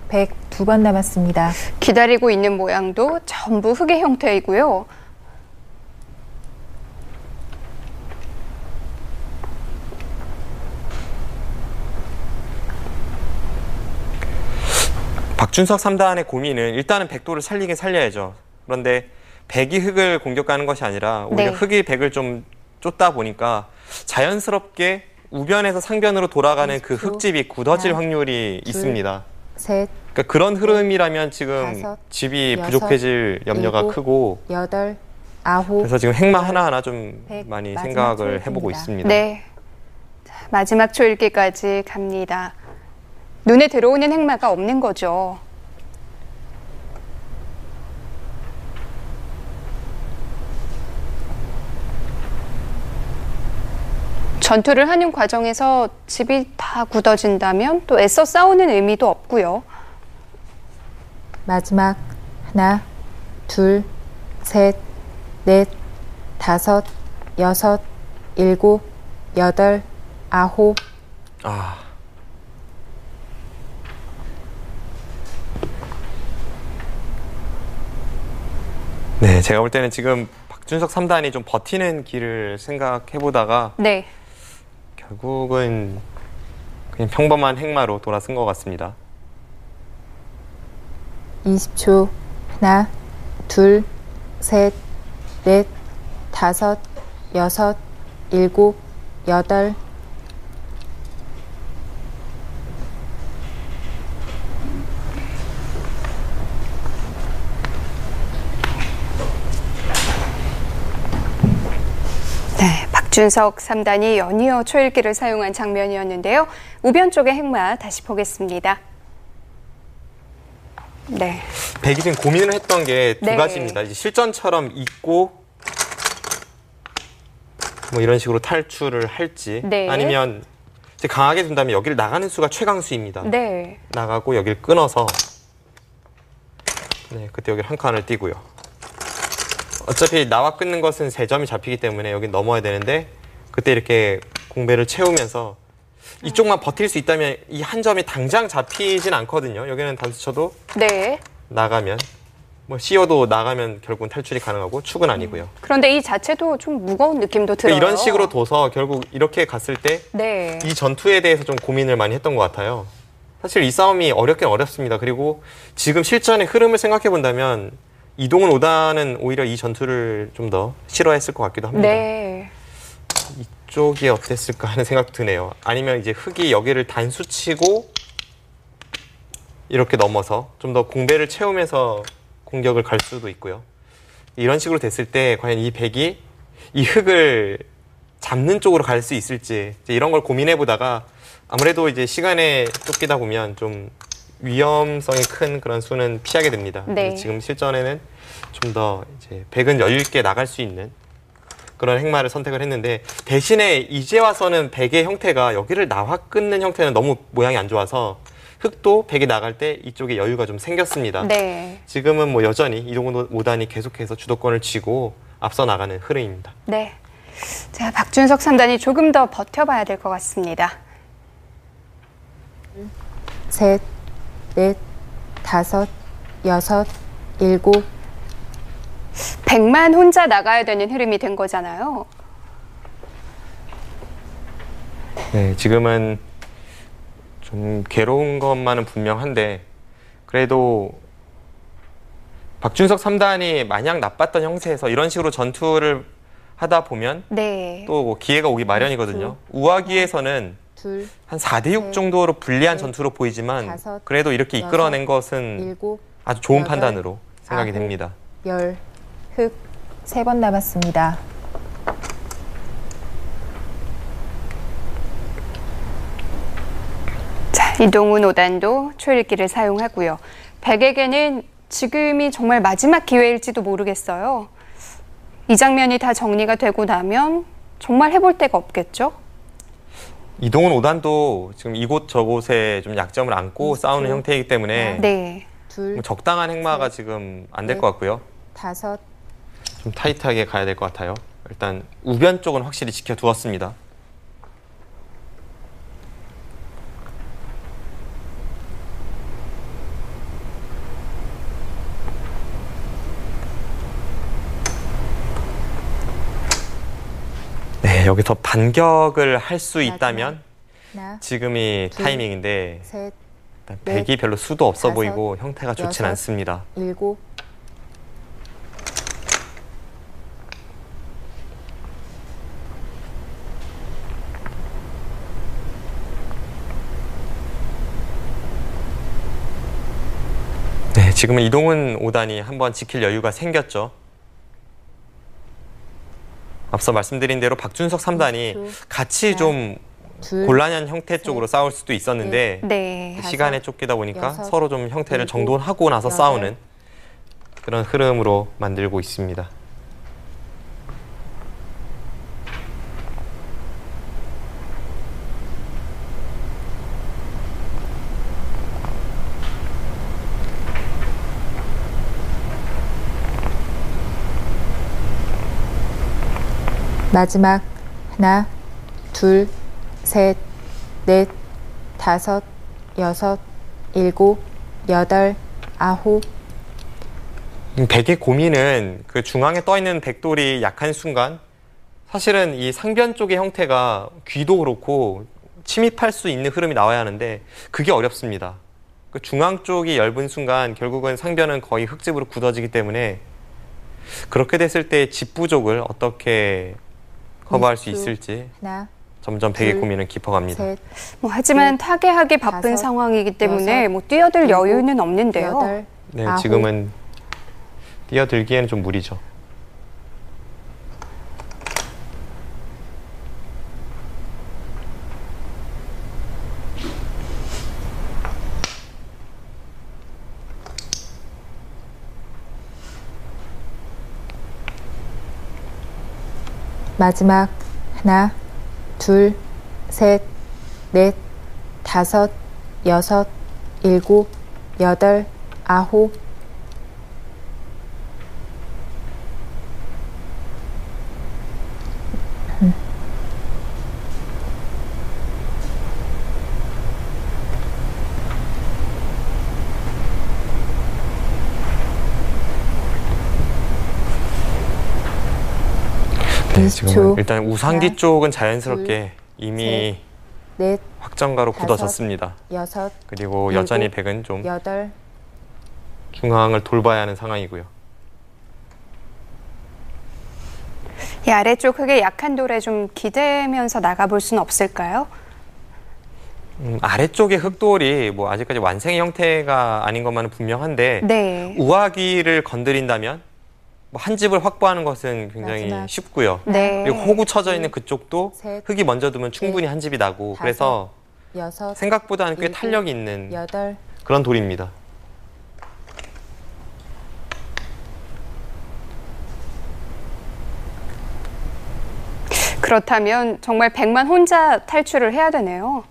100 두 번 남았습니다. 기다리고 있는 모양도 전부 흙의 형태이고요. 박준석 3단의 고민은 일단은 백도를 살리긴 살려야죠. 그런데 백이 흙을 공격하는 것이 아니라 오히려 네. 흙이 백을 좀 쫓다 보니까 자연스럽게 우변에서 상변으로 돌아가는 그 흙집이 굳어질 하나, 확률이 둘, 있습니다. 셋, 그러니까 그런 흐름이라면 지금 다섯, 집이 여섯, 부족해질 염려가 일곱, 크고, 여덟, 아홉. 그래서 지금 행마 하나하나 좀 백, 많이 마지막 생각을 해보고 초읽기입니다. 있습니다. 네. 자, 마지막 초읽기까지 갑니다. 눈에 들어오는 행마가 없는 거죠. 전투를 하는 과정에서 집이 다 굳어진다면 또 애써 싸우는 의미도 없고요. 마지막 하나, 둘, 셋, 넷, 다섯, 여섯, 일곱, 여덟, 아홉. 네, 제가 볼 때는 지금 박준석 3단이 좀 버티는 길을 생각해보다가 네. 결국은 그냥 평범한 행마로 돌아선 것 같습니다. 20초. 하나, 둘, 셋, 넷, 다섯, 여섯, 일곱, 여덟. 네, 박준석 3단이 연이어 초읽기를 사용한 장면이었는데요. 우변 쪽의 행마 다시 보겠습니다. 네. 백이 지금 고민을 했던 게 두 네. 가지입니다. 이제 실전처럼 있고 뭐 이런 식으로 탈출을 할지, 네. 아니면 이제 강하게 둔다면 여기를 나가는 수가 최강수입니다. 네. 나가고 여기를 끊어서, 네, 그때 여기를 한 칸을 띄고요. 어차피 나와 끊는 것은 3점이 잡히기 때문에 여기 넘어야 되는데, 그때 이렇게 공배를 채우면서 이쪽만 버틸 수 있다면 이 한 점이 당장 잡히진 않거든요. 여기는 단수 쳐도 네. 나가면, 뭐 씌워도 나가면 결국은 탈출이 가능하고 축은 아니고요. 그런데 이 자체도 좀 무거운 느낌도 들어요. 그러니까 이런 식으로 둬서 결국 이렇게 갔을 때 네. 이 전투에 대해서 좀 고민을 많이 했던 것 같아요. 사실 이 싸움이 어렵긴 어렵습니다. 그리고 지금 실전의 흐름을 생각해 본다면 이동훈 5단은 오히려 이 전투를 좀 더 싫어했을 것 같기도 합니다. 네. 이쪽이 어땠을까 하는 생각도 드네요. 아니면 이제 흙이 여기를 단수치고 이렇게 넘어서 좀 더 공배를 채우면서 공격을 갈 수도 있고요. 이런 식으로 됐을 때 과연 이 백이 이 흙을 잡는 쪽으로 갈 수 있을지, 이제 이런 걸 고민해 보다가 아무래도 이제 시간에 쫓기다 보면 좀 위험성이 큰 그런 수는 피하게 됩니다. 네. 그래서 지금 실전에는 좀 더 이제 백은 여유 있게 나갈 수 있는 그런 행마를 선택을 했는데, 대신에 이제 와서는 백의 형태가 여기를 나와 끊는 형태는 너무 모양이 안 좋아서 흙도 백이 나갈 때 이쪽에 여유가 좀 생겼습니다. 네. 지금은 뭐 여전히 이동훈 5단이 계속해서 주도권을 쥐고 앞서 나가는 흐름입니다. 네. 자, 박준석 3단이 조금 더 버텨봐야 될 것 같습니다. 셋, 넷, 다섯, 여섯, 일곱. 백만 혼자 나가야 되는 흐름이 된 거잖아요. 네, 지금은 좀 괴로운 것만은 분명한데, 그래도 박준석 3단이 마냥 나빴던 형세에서 이런 식으로 전투를 하다 보면 네. 또 기회가 오기 마련이거든요. 우아기에서는 둘, 한 4대6 정도로 불리한 전투로 보이지만 다섯, 그래도 이렇게 이끌어낸 것은 일곱, 아주 좋은 여덟, 판단으로 생각이 아홉. 됩니다. 열. 흙 3번 남았습니다. 자, 이동훈 5단도 초읽기를 사용하고요. 백에게는 지금이 정말 마지막 기회일지도 모르겠어요. 이 장면이 다 정리가 되고 나면 정말 해볼 데가 없겠죠? 이동훈 5단도 지금 이곳 저곳에 좀 약점을 안고 싸우는 형태이기 때문에 네. 뭐 적당한 행마가 지금 안 될 것 같고요. 5. 좀 타이트하게 가야 될 것 같아요. 일단 우변 쪽은 확실히 지켜두었습니다. 네, 여기서 반격을 할 수 있다면 하나, 지금이 둘, 타이밍인데 셋, 일단 백이 별로 수도 없어 다섯, 보이고 형태가 좋진 여섯, 않습니다. 7. 네, 지금은 이동훈 5단이 한번 지킬 여유가 생겼죠. 앞서 말씀드린 대로 박준석 3단이 같이 좀 곤란한 형태 쪽으로 싸울 수도 있었는데 네. 시간에 쫓기다 보니까 여섯, 서로 좀 형태를 일곱, 정돈하고 나서 여덟. 싸우는 그런 흐름으로 만들고 있습니다. 마지막 하나, 둘, 셋, 넷, 5, 6, 7, 8, 9. 백의 고민은 그 중앙에 떠 있는 백돌이 약한 순간 사실은 이 상변 쪽의 형태가 귀도 그렇고 침입할 수 있는 흐름이 나와야 하는데 그게 어렵습니다. 그 중앙 쪽이 얇은 순간 결국은 상변은 거의 흙집으로 굳어지기 때문에 그렇게 됐을 때 집 부족을 어떻게 커버할 수 있을지 하나, 점점 백의 둘, 고민은 깊어갑니다. 셋, 하지만 타개하기 바쁜 다섯, 상황이기 때문에 여섯, 뭐 뛰어들 일곱, 여유는 없는데요. 8, 네, 9. 지금은 뛰어들기에는 좀 무리죠. 마지막 하나, 둘, 셋, 넷, 5, 6, 7, 8, 9. 네, 지금 20초. 일단 우상기 하나, 쪽은 자연스럽게 이미 넷, 확정가로 다섯, 굳어졌습니다. 6, 그리고 일곱, 여전히 백은 좀 8. 중앙을 돌봐야 하는 상황이고요. 이 아래쪽 흙의 약한 돌에 좀 기대면서 나가볼 수는 없을까요? 아래쪽의 흙돌이 뭐 아직까지 완성의 형태가 아닌 것만은 분명한데 네. 우아기를 건드린다면 뭐 한 집을 확보하는 것은 굉장히 마지막. 쉽고요. 네. 그리고 호구 쳐져 있는 그쪽도 셋, 흙이 먼저 두면 충분히 한 집이 나고 다섯, 그래서 6, 생각보다는 꽤 일곱, 탄력이 있는 8. 그런 돌입니다. 그렇다면 정말 백만 혼자 탈출을 해야 되네요.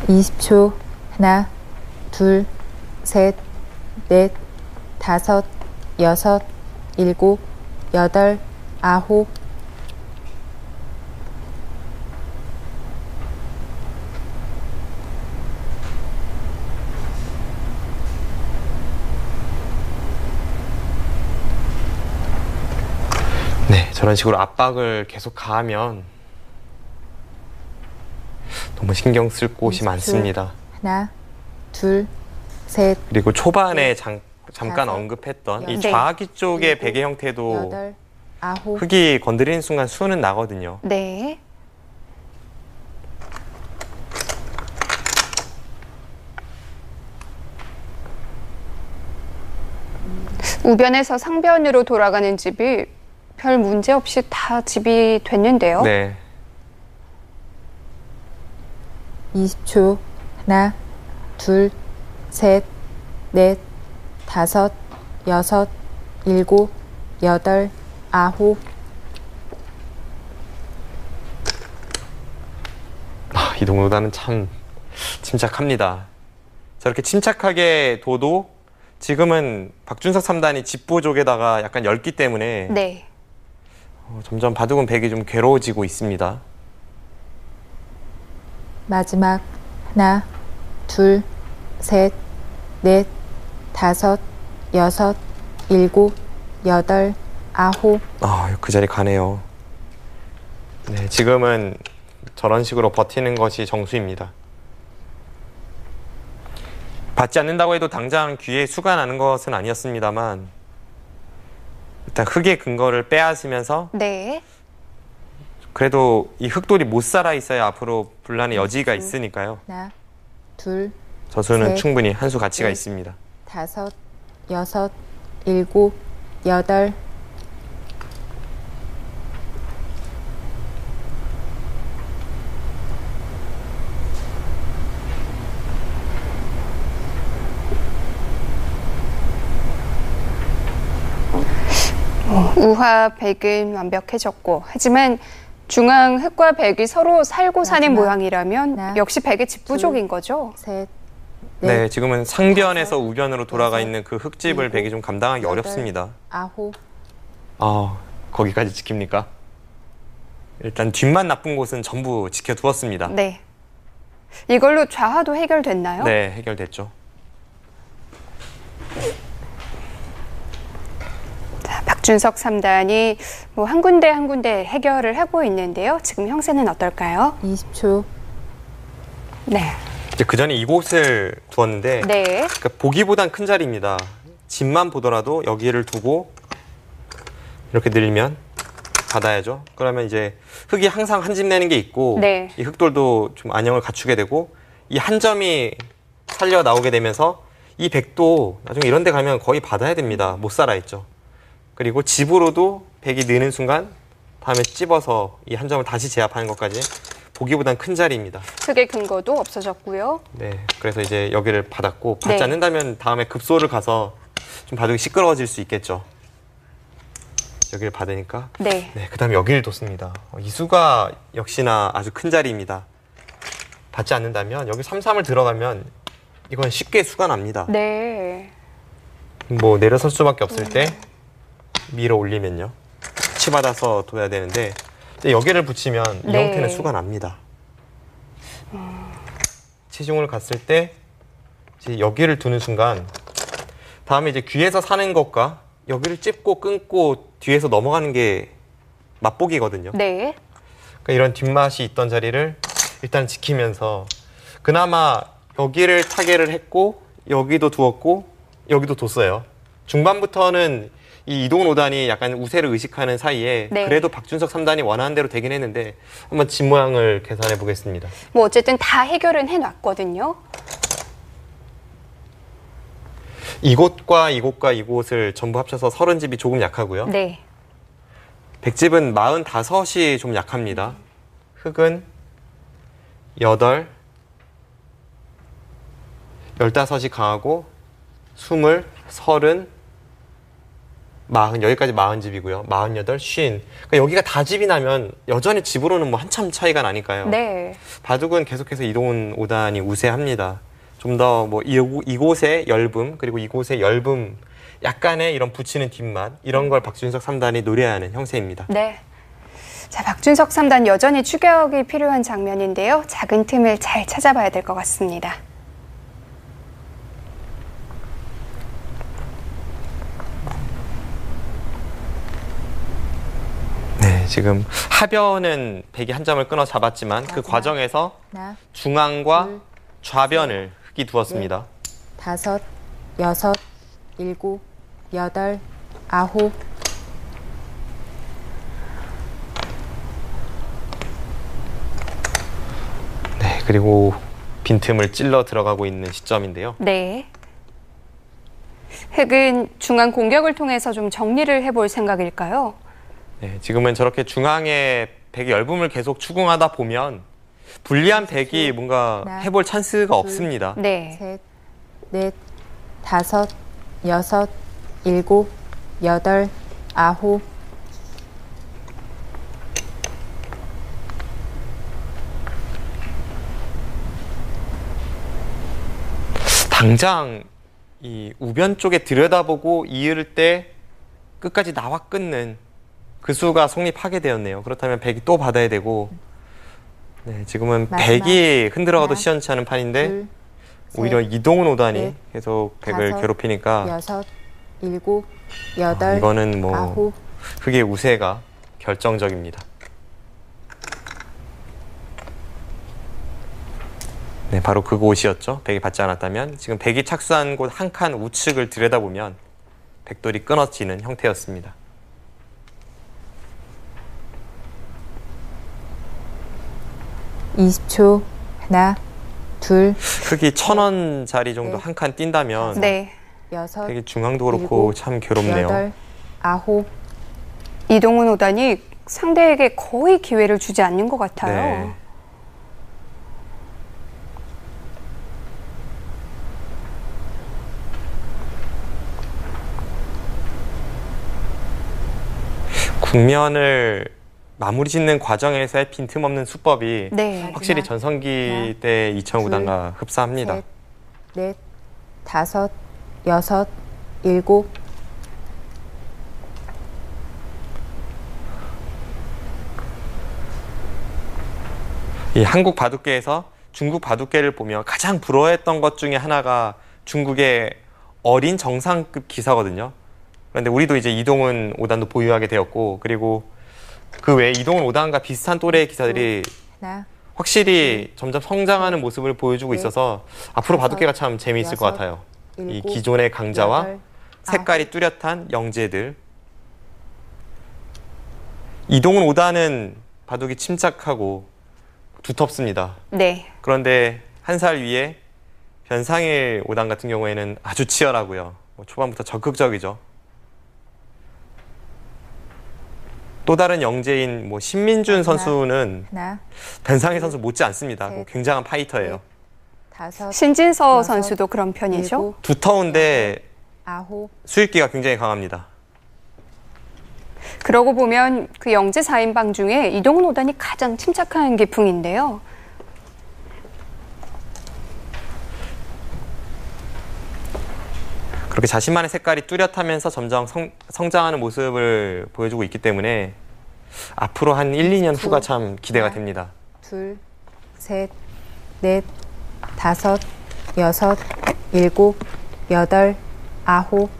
20초. 하나, 둘, 셋, 넷, 5, 6, 7, 8, 9. 네, 저런 식으로 압박을 계속 가하면 너무 신경 쓸 곳이 20초. 많습니다. 하나, 둘, 셋, 그리고 초반에 잠깐 다섯, 언급했던 이 여섯, 좌기 쪽의 일곱, 베개 형태도 8, 9. 흙이 건드리는 순간 수는 나거든요. 네. 우변에서 상변으로 돌아가는 집이 별 문제 없이 다 집이 됐는데요. 네. 20초. 하나, 둘, 셋, 넷, 다섯, 여섯, 일곱, 여덟, 아홉. 이동호단은 참 침착합니다. 저렇게 침착하게 둬도 지금은 박준석 3단이 집보족에다가 약간 넓기 때문에 네. 점점 바둑은 백이 좀 괴로워지고 있습니다. 마지막. 하나, 둘, 셋, 넷, 다섯, 여섯, 일곱, 여덟, 아홉. 그 자리 가네요. 네, 지금은 저런 식으로 버티는 것이 정수입니다. 받지 않는다고 해도 당장 귀에 수가 나는 것은 아니었습니다만 일단 흙의 근거를 빼앗으면서 네. 그래도 이 흑돌이 못 살아 있어야 앞으로 분란의 여지가 있으니까요. 하나, 둘, 저수는 셋, 충분히 한 수 가치가 넷, 있습니다. 다섯, 여섯, 일곱, 여덟. 우화 백은 완벽해졌고 하지만 중앙 흑과 백이 서로 살고 사는 마지막. 모양이라면 하나, 역시 백의 집부족인 거죠. 셋, 네, 지금은 상변에서 다섯, 우변으로 돌아가 여섯, 있는 그 흙집을 일곱, 백이 좀 감당하기 여덟, 어렵습니다. 아홉. 거기까지 지킵니까? 일단 뒷만 나쁜 곳은 전부 지켜두었습니다. 네. 이걸로 좌화도 해결됐나요? 네, 해결됐죠. 자, 박준석 3단이 뭐 한 군데 한 군데 해결을 하고 있는데요. 지금 형세는 어떨까요? 20초. 네. 이제 그 전에 이곳을 두었는데 네. 그러니까 보기보단 큰 자리입니다. 집만 보더라도 여기를 두고 이렇게 늘리면 받아야죠. 그러면 이제 흙이 항상 한 집 내는 게 있고 네. 이 흙돌도 좀 안형을 갖추게 되고 이 한 점이 살려 나오게 되면서 이 백도 나중에 이런 데 가면 거의 받아야 됩니다. 못 살아 있죠. 그리고 집으로도 백이 느는 순간 다음에 찝어서 이 한 점을 다시 제압하는 것까지 보기보단 큰 자리입니다. 흙의 근거도 없어졌고요. 네, 그래서 이제 여기를 받았고 받지 네. 않는다면 다음에 급소를 가서 좀 바둑이 시끄러워질 수 있겠죠. 여기를 받으니까 네. 네, 그 다음에 여기를 뒀습니다. 이 수가 역시나 아주 큰 자리입니다. 받지 않는다면 여기 3-3을 들어가면 이건 쉽게 수가 납니다. 네. 뭐 내려설 수밖에 없을 때 밀어 올리면요. 치받아서 둬야 되는데 여기를 붙이면 이 네. 형태는 수가 납니다. 치중을 갔을 때 이제 여기를 두는 순간 다음에 이제 귀에서 사는 것과 여기를 찝고 끊고 뒤에서 넘어가는 게 맛보기거든요. 네. 그러니까 이런 뒷맛이 있던 자리를 일단 지키면서 그나마 여기를 타개를 했고 여기도 두었고 여기도 뒀어요. 중반부터는 이 이동훈 5단이 약간 우세를 의식하는 사이에 네. 그래도 박준석 3단이 원하는 대로 되긴 했는데 한번 집 모양을 계산해 보겠습니다. 뭐 어쨌든 다 해결은 해놨거든요. 이곳과 이곳과 이곳을 전부 합쳐서 30집이 조금 약하고요. 네. 백집은 45이 좀 약합니다. 흙은 8, 15이 강하고 20, 30, 40, 여기까지 40집이고요. 48, 50. 그러니까 여기가 다 집이 나면 여전히 집으로는 뭐 한참 차이가 나니까요. 네. 바둑은 계속해서 이동훈 5단이 우세합니다. 좀 더 뭐 이곳의 엷음 그리고 이곳의 엷음 약간의 이런 붙이는 뒷맛 이런 걸 박준석 3단이 노려야 하는 형세입니다. 네. 자, 박준석 3단 여전히 추격이 필요한 장면인데요. 작은 틈을 잘 찾아봐야 될 것 같습니다. 네, 지금 하변은 백이 한 점을 끊어 잡았지만 그 마지막. 과정에서 하나, 중앙과 둘, 좌변을 흙이 두었습니다. 다섯, 여섯, 일곱, 여덟, 아홉. 네, 그리고 빈틈을 찔러 들어가고 있는 시점인데요. 네. 흑은 중앙 공격을 통해서 좀 정리를 해볼 생각일까요? 네, 지금은 저렇게 중앙에 백의 열분을 계속 추궁하다 보면 불리한 백이 뭔가 해볼 찬스가 없습니다. 네. 셋, 넷, 다섯, 여섯, 일곱, 여덟, 아홉. 당장 이 우변 쪽에 들여다보고 이을 때 끝까지 나와 끊는 그 수가 성립하게 되었네요. 그렇다면 백이 또 받아야 되고, 네, 지금은 마지막. 백이 흔들어가도 하나, 시원치 않은 판인데 둘, 오히려 이동훈 5단이 넷, 계속 백을 다섯, 괴롭히니까 여섯, 일곱, 여덟, 이거는 뭐 아홉. 흑의 우세가 결정적입니다. 네, 바로 그곳이었죠. 백이 받지 않았다면 지금 백이 착수한 곳 한 칸 우측을 들여다보면 백돌이 끊어지는 형태였습니다. (20초) 하나, 둘, 흑이 1,000원짜리 정도 네. 한 칸 뛴다면 네. 여섯, 백이 중앙도 그렇고 일곱, 참 괴롭네요. 여덟, 아홉. 이동훈 5단이 상대에게 거의 기회를 주지 않는 것 같아요. 네. 국면을 마무리 짓는 과정에서의 빈틈없는 수법이 네. 확실히 마지막. 전성기 때 이천 구단과 흡사합니다. 셋, 넷, 다섯, 여섯, 일곱. 이 한국 바둑계에서 중국 바둑계를 보면 가장 부러워했던 것 중에 하나가 중국의 어린 정상급 기사거든요. 그런데 우리도 이제 이동훈 5단도 보유하게 되었고, 그리고 그 외에 이동훈 5단과 비슷한 또래의 기사들이 하나, 확실히 점점 성장하는 모습을 보여주고 넷, 있어서 앞으로 다섯, 바둑계가 참 재미있을 것 여섯, 같아요. 이 일곱, 기존의 강자와 여덟, 색깔이 뚜렷한 영재들. 이동훈 5단은 바둑이 침착하고 두텁습니다. 네. 그런데 한 살 위에 변상일 5단 같은 경우에는 아주 치열하고요. 초반부터 적극적이죠. 또 다른 영재인 신민준 선수는 하나, 변상일 선수 못지 않습니다. 셋, 굉장한 파이터예요. 다섯, 신진서 여섯, 선수도 그런 편이죠. 일곱, 두터운데 아홉. 수익기가 굉장히 강합니다. 그러고 보면 그 영재 4인방 중에 이동훈 5단이 가장 침착한 계풍인데요. 그렇게 자신만의 색깔이 뚜렷하면서 점점 성장하는 모습을 보여주고 있기 때문에 앞으로 한 1, 2년 후가 참 기대가 하나, 됩니다. 둘, 셋, 넷, 다섯, 여섯, 일곱, 여덟, 아홉.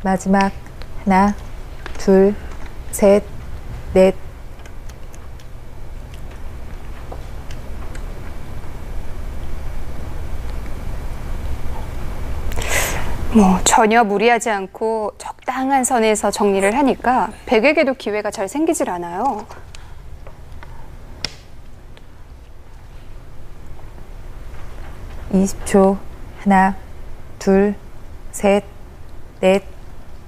마지막 하나, 둘, 셋, 넷. 전혀 무리하지 않고 적당한 선에서 정리를 하니까 백에게도 기회가 잘 생기질 않아요. (20초) 하나, 둘, 셋, 넷,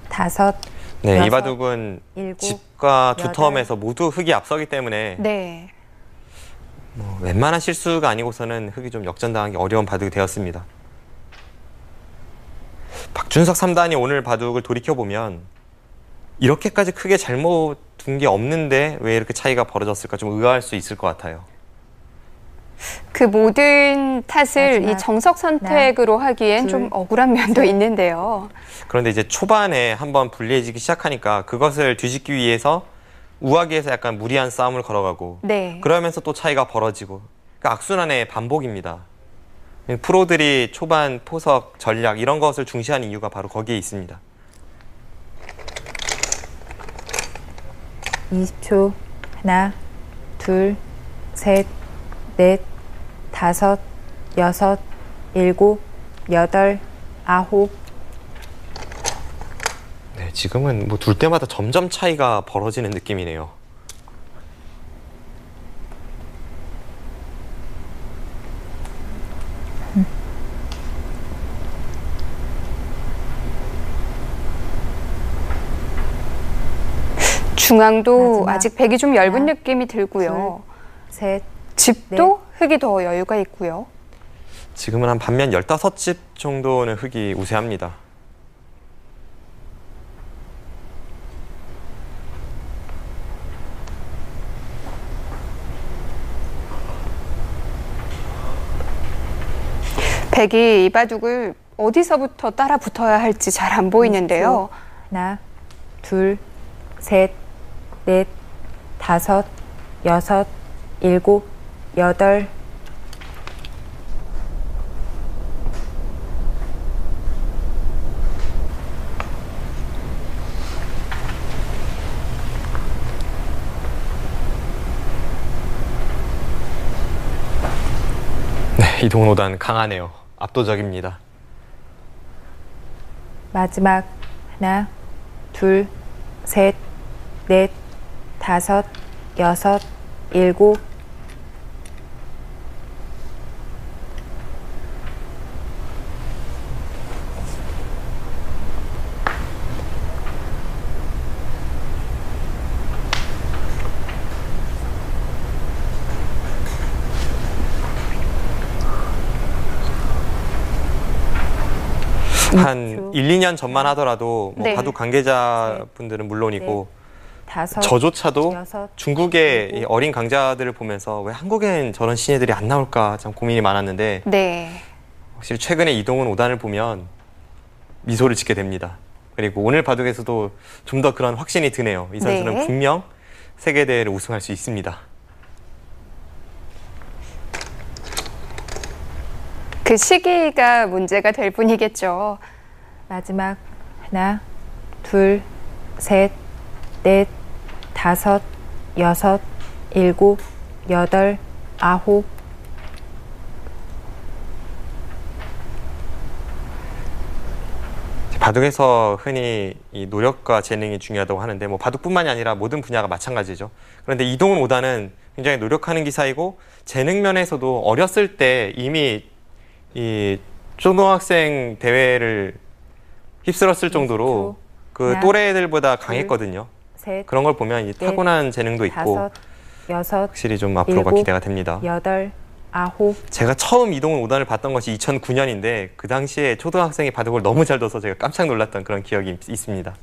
다섯. 네, 이 여섯, 바둑은 일곱, 집과 여덟. 두터움에서 모두 흑이 앞서기 때문에 네. 웬만한 실수가 아니고서는 흑이 좀 역전당하기 어려운 바둑이 되었습니다. 박준석 3단이 오늘 바둑을 돌이켜보면 이렇게까지 크게 잘못 둔 게 없는데 왜 이렇게 차이가 벌어졌을까 좀 의아할 수 있을 것 같아요. 그 모든 탓을 마지막. 이 정석 선택으로 하기엔 둘, 좀 억울한 면도 셋. 있는데요. 그런데 이제 초반에 한번 불리해지기 시작하니까 그것을 뒤집기 위해서 우하기에서 약간 무리한 싸움을 걸어가고 네. 그러면서 또 차이가 벌어지고 그러니까 악순환의 반복입니다. 프로들이 초반 포석, 전략 이런 것을 중시하는 이유가 바로 거기에 있습니다. 20초 하나, 둘, 셋, 넷, 다섯, 여섯, 일곱, 여덟, 아홉. 지금은 뭐 둘 때마다 점점 차이가 벌어지는 느낌이네요. 중앙도 마지막. 아직 백이 좀 얇은 하나, 느낌이 들고요. 셋, 집도 흙이 더 여유가 있고요. 지금은 한 반면 15집 정도는 흙이 우세합니다. 백이 이 바둑을 어디서부터 따라 붙어야 할지 잘 안 보이는데요. 하나, 둘, 셋, 넷, 다섯, 여섯, 일곱, 여덟. 네, 이동훈 5단 강하네요. 압도적입니다. 마지막 하나, 둘, 셋, 넷, 다섯, 여섯, 일곱. 한 1, 2년 전만 하더라도 뭐 네. 바둑 관계자분들은 물론이고 다섯, 저조차도 여섯, 중국의 일곱. 이 어린 강자들을 보면서 왜 한국엔 저런 신예들이 안 나올까 참 고민이 많았는데 네. 확실히 최근에 이동훈 5단을 보면 미소를 짓게 됩니다. 그리고 오늘 바둑에서도 좀 더 그런 확신이 드네요. 이 선수는 네. 분명 세계대회를 우승할 수 있습니다. 그 시기가 문제가 될 뿐이겠죠. 마지막 하나, 둘, 셋, 넷, 다섯, 여섯, 일곱, 여덟, 아홉. 바둑에서 흔히 이 노력과 재능이 중요하다고 하는데 뭐 바둑뿐만이 아니라 모든 분야가 마찬가지죠. 그런데 이동훈 5단은 굉장히 노력하는 기사이고 재능 면에서도 어렸을 때 이미 이 초등학생 대회를 휩쓸었을 정도로 그 하나, 또래들보다 강했거든요. 셋, 그런 걸 보면 이 타고난 재능도 있고 다섯, 여섯, 확실히 좀 앞으로가 일곱, 기대가 됩니다. 여덟, 아홉. 제가 처음 이동훈 5단을 봤던 것이 2009년인데 그 당시에 초등학생이 바둑을 너무 잘 둬서 제가 깜짝 놀랐던 그런 기억이 있습니다.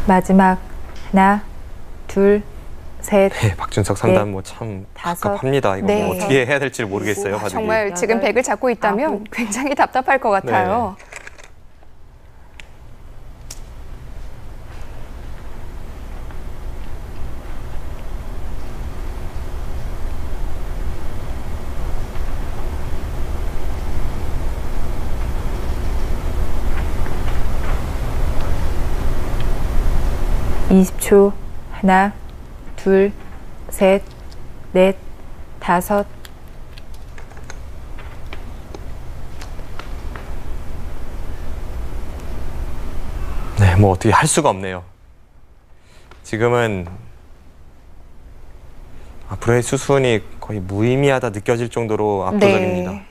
마지막 하나, 둘, 셋. 네, 박준석 3단 넷, 뭐 참 다섯, 갑갑합니다. 이거 네. 뭐 어떻게 해야 될지 모르겠어요. 바둑이. 정말 지금 여덟, 백을 잡고 있다면 아홉. 굉장히 답답할 것 같아요. 네. 20초. 하나, 둘, 셋, 넷, 다섯. 네, 뭐 어떻게 할 수가 없네요. 지금은 앞으로의 수순이 거의 무의미하다 느껴질 정도로 압도적입니다. 네.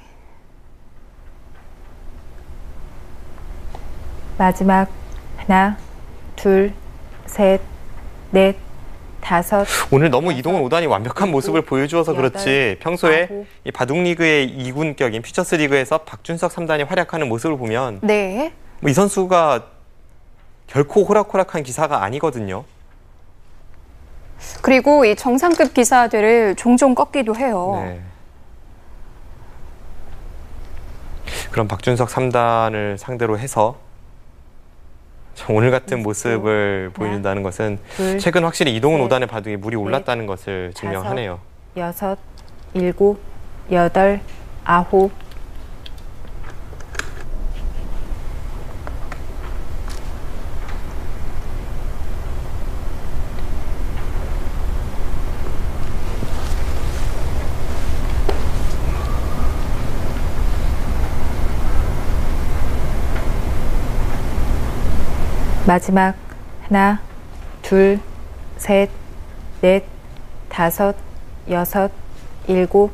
마지막 하나, 둘, 셋, 넷, 다섯. 오늘 너무 이동훈 5단이 완벽한 일곱, 모습을 보여주어서 여덟, 그렇지 평소에 아홉. 이 바둑리그의 2군격인 퓨처스 리그에서 박준석 3단이 활약하는 모습을 보면 네. 뭐 이 선수가 결코 호락호락한 기사가 아니거든요. 그리고 이 정상급 기사들을 종종 꺾기도 해요. 네. 그럼 박준석 3단을 상대로 해서 오늘 같은 모습을 보여준다는 것은 둘, 최근 확실히 이동훈 셋, 5단의 바둑에 물이 올랐다는 것을 증명하네요. 여섯, 일곱, 여덟, 아홉. 마지막 하나, 둘, 셋, 넷, 다섯, 여섯, 일곱,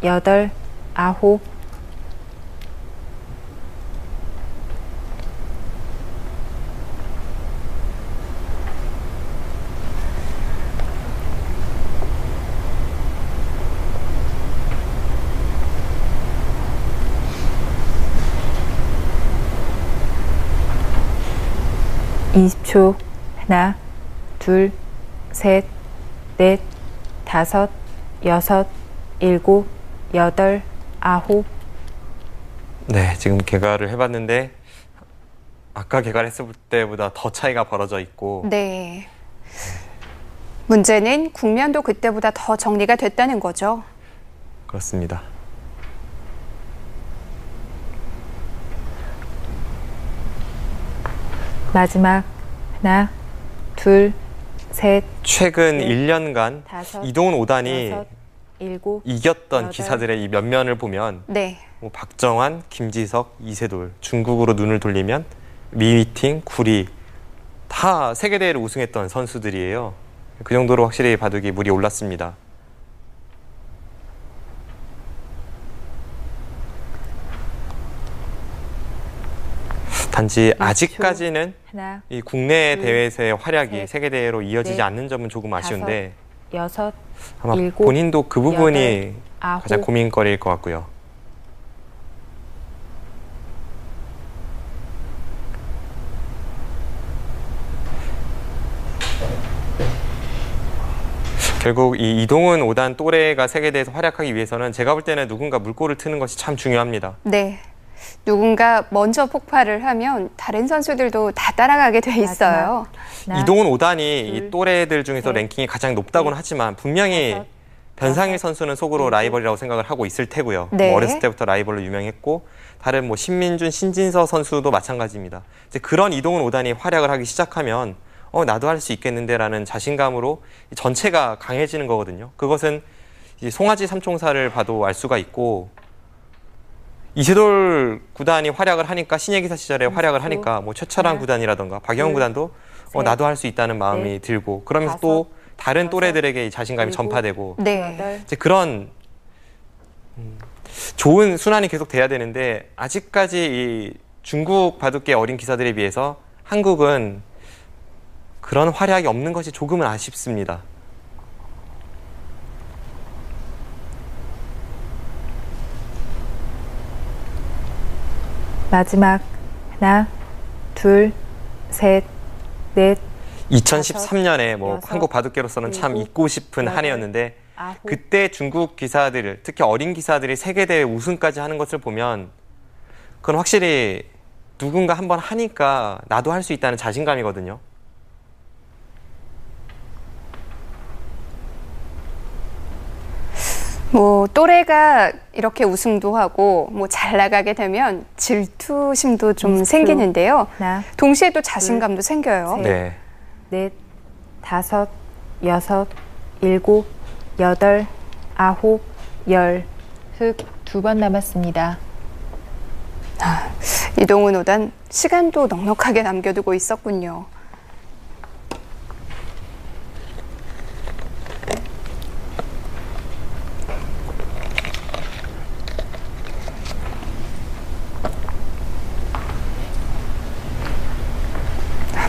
여덟, 아홉, 이십 초 하나, 둘, 셋, 넷, 다섯, 여섯, 일곱, 여덟, 아홉. 네, 지금 개가를 해봤는데 아까 개가했을 때보다 더 차이가 벌어져 있고 네. 문제는 국면도 그때보다 더 정리가 됐다는 거죠. 그렇습니다. 마지막 하나, 둘, 셋, 최근 넷, 1년간 다섯, 이동훈 5단이 여섯, 일곱, 이겼던 여덟. 기사들의 이 면면을 보면 네. 뭐 박정환, 김지석, 이세돌, 중국으로 눈을 돌리면 미위팅, 구리 다 세계대회를 우승했던 선수들이에요. 그 정도로 확실히 바둑이 물이 올랐습니다. 단지 아직까지는 하나, 이 국내 둘, 대회에서의 활약이 셋, 세계대회로 이어지지 넷, 않는 점은 조금 아쉬운데 여섯, 아마 일곱, 본인도 그 부분이 여덟, 아홉. 가장 고민거리일 것 같고요. 결국 이 이동훈 5단 또래가 세계대회에서 활약하기 위해서는 제가 볼 때는 누군가 물꼬를 트는 것이 참 중요합니다. 네. 누군가 먼저 폭발을 하면 다른 선수들도 다 따라가게 돼 있어요. 하나, 이동훈 5단이 둘, 이 또래들 중에서 셋, 랭킹이 가장 높다고는 넷, 하지만 분명히 다섯, 변상일 여섯, 선수는 속으로 일곱, 라이벌이라고 생각을 하고 있을 테고요. 네. 뭐 어렸을 때부터 라이벌로 유명했고 다른 뭐 신민준, 신진서 선수도 마찬가지입니다. 이제 그런 이동훈 5단이 활약을 하기 시작하면 나도 할 수 있겠는데라는 자신감으로 전체가 강해지는 거거든요. 그것은 이제 송아지 삼총사를 봐도 알 수가 있고 이세돌 구단이 활약을 하니까 신예기사 시절에 활약을 하니까 뭐 최철환 하나, 구단이라든가 박영훈 둘, 구단도 셋, 나도 할 수 있다는 마음이 넷, 들고 그러면서 다섯, 또 다른 여섯, 또래들에게 이 자신감이 일곱, 전파되고 네. 여덟, 이제 그런 좋은 순환이 계속 돼야 되는데 아직까지 이 중국 바둑계 어린 기사들에 비해서 한국은 그런 활약이 없는 것이 조금은 아쉽습니다. 마지막 하나, 둘, 셋, 넷, 2013년에 뭐 여섯, 한국 바둑계로서는 참 일곱, 잊고 싶은 한 여덟, 해였는데 아홉. 그때 중국 기사들, 특히 어린 기사들이 세계대회 우승까지 하는 것을 보면 그건 확실히 누군가 한번 하니까 나도 할 수 있다는 자신감이거든요. 뭐 또래가 이렇게 우승도 하고 뭐 잘 나가게 되면 질투심도 좀 생기는데요. 하나, 동시에 또 자신감도 생겨요. 셋. 네. 넷, 다섯, 여섯, 일곱, 여덟, 아홉, 열. 흑 두 번 남았습니다. 이동훈 5단 시간도 넉넉하게 남겨두고 있었군요.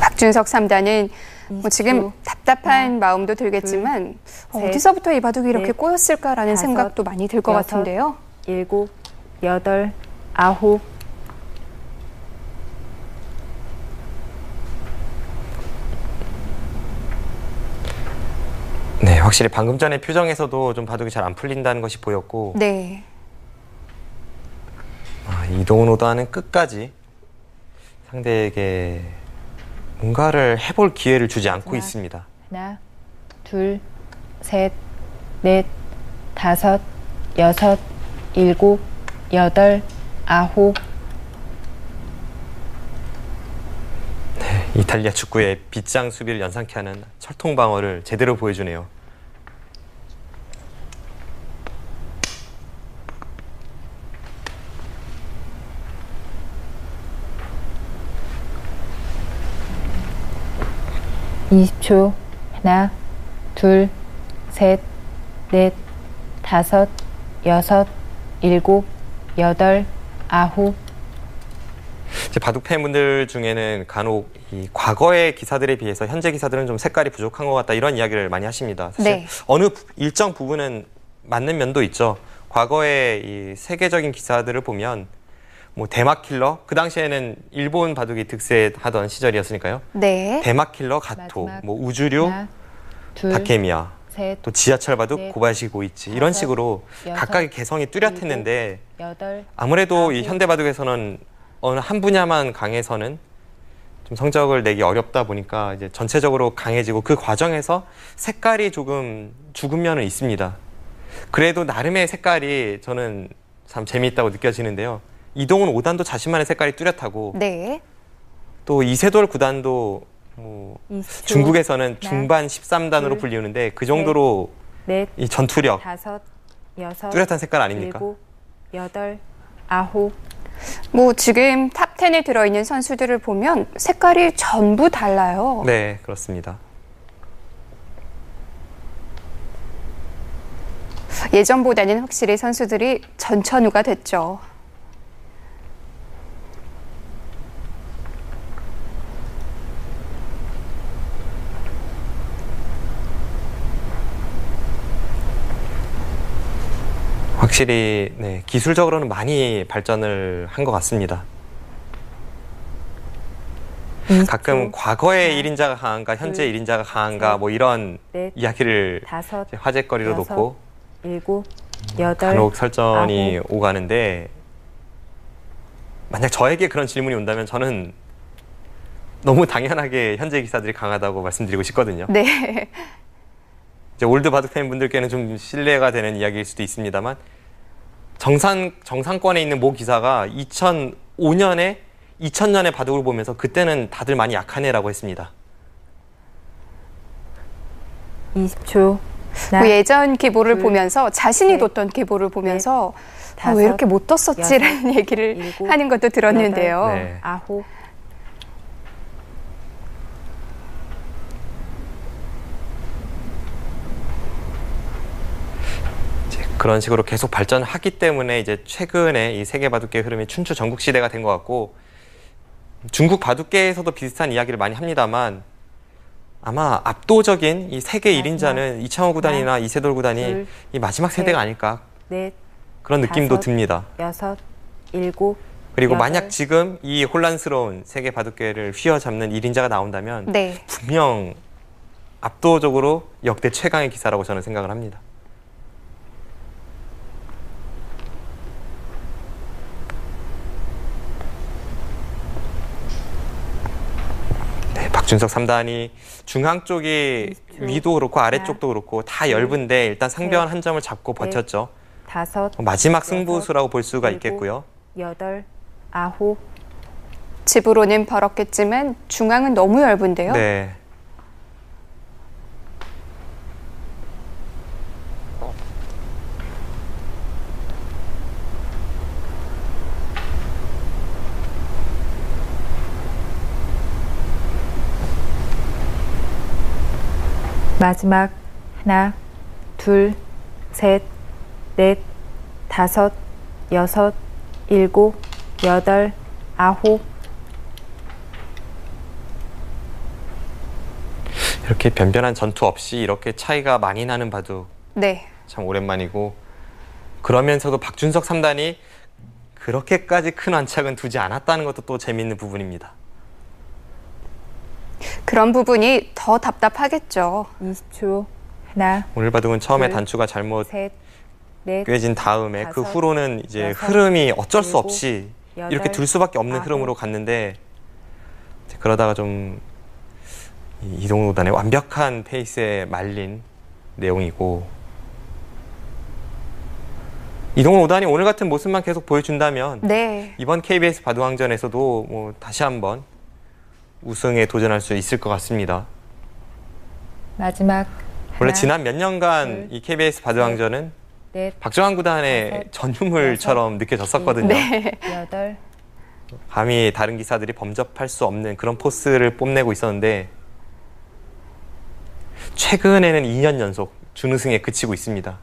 박준석 3단은 뭐 지금 답답한 마음도 들겠지만 셋, 어디서부터 이 바둑이 이렇게 넷, 꼬였을까라는 다섯, 생각도 많이 들 것 여섯, 같은데요. 일곱, 여덟, 아홉. 네, 확실히 방금 전에 표정에서도 좀 바둑이 잘 안 풀린다는 것이 보였고 네. 이동훈 5단은 끝까지 상대에게 뭔가를 해볼 기회를 주지 않고 있습니다. 하나, 둘, 셋, 넷, 다섯, 여섯, 일곱, 여덟, 아홉. 이탈리아 축구의 빗장 수비를 연상케 하는 철통 방어를 제대로 보여주네요. 20초. 하나, 둘, 셋, 넷, 다섯, 여섯, 일곱, 여덟, 아홉. 이제 바둑 팬분들 중에는 간혹 이 과거의 기사들에 비해서 현재 기사들은 좀 색깔이 부족한 것 같다 이런 이야기를 많이 하십니다. 사실 네. 어느 일정 부분은 맞는 면도 있죠. 과거의 이 세계적인 기사들을 보면 뭐 대마킬러 그 당시에는 일본 바둑이 득세하던 시절이었으니까요. 네. 대마킬러 가토, 마지막. 뭐 우주류 하나, 둘, 다케미야, 셋, 또 지하철 바둑 넷, 고바야시 고이치 이런 다섯, 식으로 여섯, 각각의 개성이 뚜렷했는데 여덟, 아무래도 이 아홉. 현대 바둑에서는 어느 한 분야만 강해서는 좀 성적을 내기 어렵다 보니까 이제 전체적으로 강해지고 그 과정에서 색깔이 조금 죽은 면은 있습니다. 그래도 나름의 색깔이 저는 참 재미있다고 느껴지는데요. 이동훈 5단도 자신만의 색깔이 뚜렷하고 네. 또 이세돌 9단도 뭐 20초. 중국에서는 하나, 중반 13단으로 둘, 불리우는데 그 정도로 넷, 이 전투력, 다섯, 여섯, 뚜렷한 색깔 아닙니까? 일곱, 여덟, 아홉. 뭐 지금 탑10에 들어있는 선수들을 보면 색깔이 전부 달라요. 네, 그렇습니다. 예전보다는 확실히 선수들이 전천후가 됐죠. 확실히 네, 기술적으로는 많이 발전을 한 것 같습니다. 가끔 과거의 하나, 1인자가 강한가 현재 둘, 1인자가 강한가 셋, 뭐 이런 넷, 이야기를 다섯, 이제 화제거리로 여섯, 놓고 일곱, 여덟, 간혹 설전이 아홉. 오가는데 만약 저에게 그런 질문이 온다면 저는 너무 당연하게 현재 기사들이 강하다고 말씀드리고 싶거든요. 네. 이제 올드 바둑 팬분들께는 좀 신뢰가 되는 이야기일 수도 있습니다만 정상권에 있는 모 기사가 2005년에 2000년의 바둑을 보면서 그때는 다들 많이 약한 애라고 했습니다. 20초. 뭐 예전 기보를 둘, 보면서 자신이 셋, 뒀던 기보를 보면서 다섯, 왜 이렇게 못 떴었지라는 얘기를 일곱, 하는 것도 들었는데요. 네. 아홉. 그런 식으로 계속 발전하기 때문에 이제 최근에 이 세계 바둑계 흐름이 춘추 전국 시대가 된 것 같고 중국 바둑계에서도 비슷한 이야기를 많이 합니다만 아마 압도적인 이 세계 1인자는 이창호 구단이나 이세돌 구단이 둘, 이 마지막 셋, 세대가 아닐까 넷, 그런 느낌도 다섯, 듭니다. 여섯, 일곱. 그리고 여덟. 만약 지금 이 혼란스러운 세계 바둑계를 휘어잡는 1인자가 나온다면 네. 분명 압도적으로 역대 최강의 기사라고 저는 생각을 합니다. 네, 박준석 3단이 중앙 쪽이 위도 그렇고 아래쪽도 그렇고 다 얇은데 일단 상변 한 점을 잡고 버텼죠. 다섯, 마지막 승부수라고 볼 수가 일곱, 있겠고요. 여덟, 아홉. 집으로는 벌었겠지만 중앙은 너무 얇은데요. 네. 마지막 하나, 둘, 셋, 넷, 다섯, 여섯, 일곱, 여덟, 아홉. 이렇게 변변한 전투 없이 이렇게 차이가 많이 나는 바둑 네. 참 오랜만이고 그러면서도 박준석 3단이 그렇게까지 큰 완착은 두지 않았다는 것도 또 재미있는 부분입니다. 그런 부분이 더 답답하겠죠. 20초. 하나, 오늘 바둑은 처음에 둘, 단추가 잘못 셋, 넷, 꿰진 다음에 그 다섯, 후로는 이제 여섯, 흐름이 어쩔 수 일곱, 없이 여덟, 이렇게 둘 수밖에 없는 아홉. 흐름으로 갔는데 이제 그러다가 좀 이동훈 오단의 완벽한 페이스에 말린 내용이고 이동훈 5단이 오늘 같은 모습만 계속 보여준다면 네. 이번 KBS 바둑왕전에서도 뭐 다시 한번 우승에 도전할 수 있을 것 같습니다. 마지막 원래 하나, 지난 몇 년간 둘, 이 KBS 바둑왕전은 넷, 박정환 구단의 다섯, 전유물처럼 느껴졌었거든요. 네. 여덟. 감히 다른 기사들이 범접할 수 없는 그런 포스를 뽐내고 있었는데 최근에는 2년 연속 준우승에 그치고 있습니다.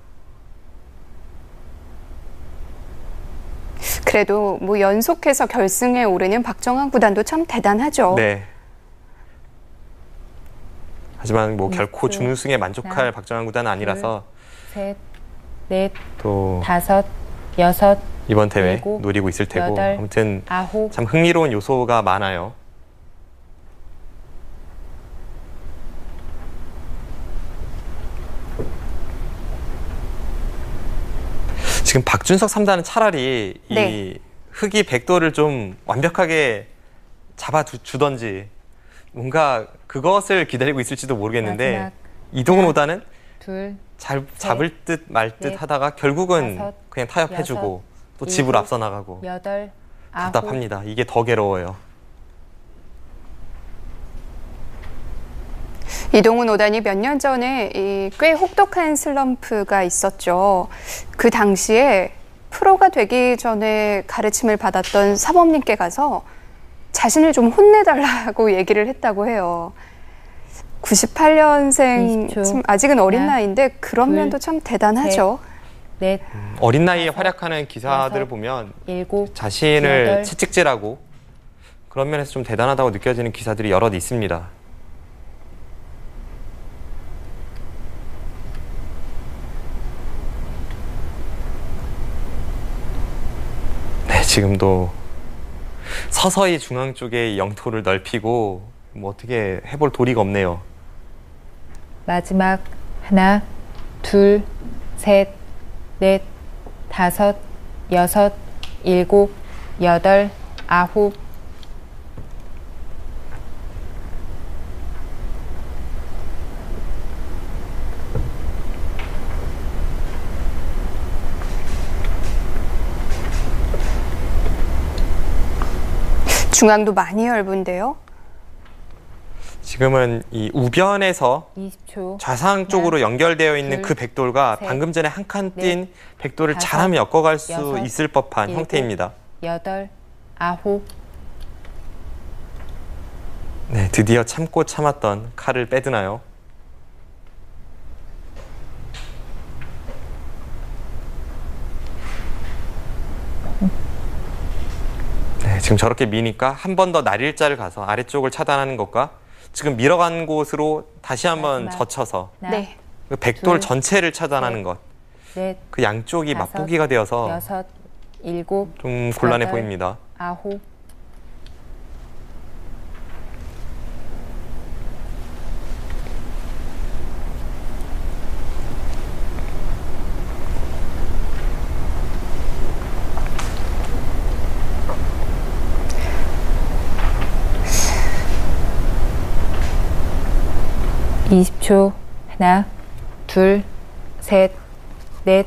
그래도 뭐 연속해서 결승에 오르는 박정환 구단도 참 대단하죠. 네. 하지만 뭐 결코 준우승에 만족할 박정환 구단은 아니라서 셋, 넷, 또 다섯, 여섯, 이번 대회 일곱, 노리고 있을 테고 여덟, 아무튼 아홉. 참 흥미로운 요소가 많아요. 지금 박준석 3단은 차라리 네. 이 흑이 백도를 좀 완벽하게 잡아주던지 뭔가 그것을 기다리고 있을지도 모르겠는데 마지막 이동훈 5단은 둘, 잡을 듯 말 듯 넷, 하다가 결국은 다섯, 그냥 타협해주고 또 일곱, 집으로 앞서 나가고 여덟, 아홉. 답답합니다. 이게 더 괴로워요. 이동훈 5단이 몇 년 전에 꽤 혹독한 슬럼프가 있었죠. 그 당시에 프로가 되기 전에 가르침을 받았던 사범님께 가서 자신을 좀 혼내달라고 얘기를 했다고 해요. 98년생, 20초. 아직은 어린 하나, 나이인데 그런 둘, 면도 참 대단하죠. 넷, 어린 나이에 다섯, 활약하는 기사들을 여섯, 보면 일곱, 자신을 여덟. 채찍질하고 그런 면에서 좀 대단하다고 느껴지는 기사들이 여럿 있습니다. 네, 지금도 서서히 중앙 쪽에 영토를 넓히고 뭐 어떻게 해볼 도리가 없네요. 마지막 하나, 둘, 셋, 넷, 다섯, 여섯, 일곱, 여덟, 아홉. 중앙도 많이 얇은데요. 지금은 이 우변에서 20초. 좌상 쪽으로 연결되어 있는 둘, 그 백돌과 셋, 방금 전에 한 칸 뛴 넷, 백돌을 다섯, 잘하면 엮어갈 수 여섯, 있을 법한 일곱. 형태입니다. 여덟, 아홉. 네, 드디어 참고 참았던 칼을 빼드나요? 네, 지금 저렇게 미니까 한 번 더 날일자를 가서 아래쪽을 차단하는 것과 지금 밀어간 곳으로 다시 한번 마지막. 젖혀서 하나, 네. 그 백돌 둘, 전체를 차단하는 셋, 것. 넷, 그 양쪽이 다섯, 맞보기가 되어서 여섯, 일곱, 좀 곤란해 여덟, 보입니다. 아홉. (20초) 하나, 둘, 셋, 넷,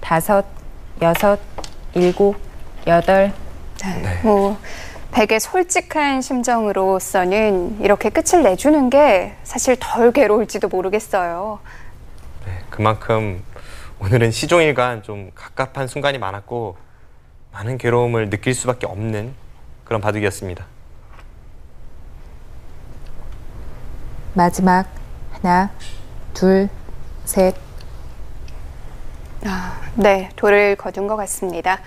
다섯, 여섯, 일곱, 여덟. 뭐 백의 솔직한 심정으로서는 이렇게 끝을 내주는 게 사실 덜 괴로울지도 모르겠어요. 네, 그만큼 오늘은 시종일관 좀 갑갑한 순간이 많았고 많은 괴로움을 느낄 수밖에 없는 그런 바둑이었습니다. 마지막 하나, 둘, 셋. 네, 돌을 거둔 것 같습니다.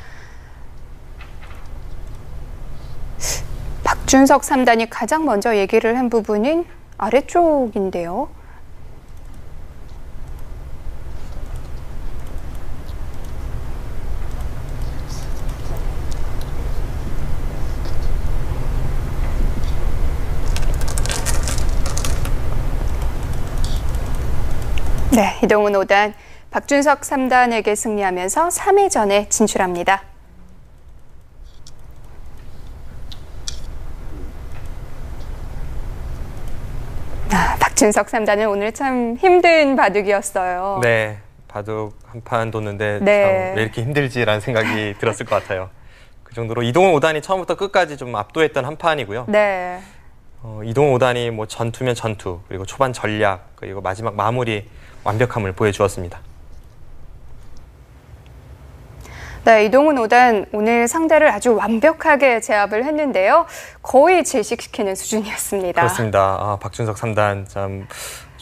박준석 3단이 가장 먼저 얘기를 한 부분은 아래쪽인데요. 네, 이동훈 5단, 박준석 3단에게 승리하면서 3회전에 진출합니다. 박준석 3단은 오늘 참 힘든 바둑이었어요. 네, 바둑 한 판 뒀는데 네. 참 왜 이렇게 힘들지라는 생각이 들었을 것 같아요. 그 정도로 이동훈 5단이 처음부터 끝까지 좀 압도했던 한 판이고요. 네. 이동훈 5단이 뭐 전투면 전투, 그리고 초반 전략, 그리고 마지막 마무리 완벽함을 보여주었습니다. 네, 이동훈 5단 오늘 상대를 아주 완벽하게 제압을 했는데요. 거의 질식시키는 수준이었습니다. 그렇습니다. 박준석 3단 좀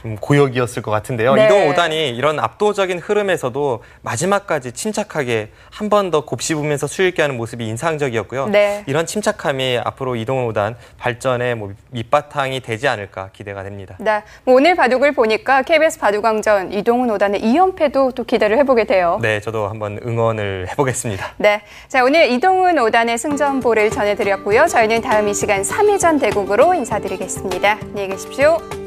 좀 고역이었을 것 같은데요. 네. 이동훈 5단이 이런 압도적인 흐름에서도 마지막까지 침착하게 한 번 더 곱씹으면서 수익있게 하는 모습이 인상적이었고요. 네. 이런 침착함이 앞으로 이동훈 5단 발전의 밑바탕이 되지 않을까 기대가 됩니다. 네, 오늘 바둑을 보니까 KBS 바둑왕전 이동훈 5단의 2연패도 또 기대를 해보게 돼요. 네, 저도 한번 응원을 해보겠습니다. 네, 자 오늘 이동훈 5단의 승전보를 전해드렸고요. 저희는 다음 이 시간 3회전 대국으로 인사드리겠습니다. 안녕히 계십시오.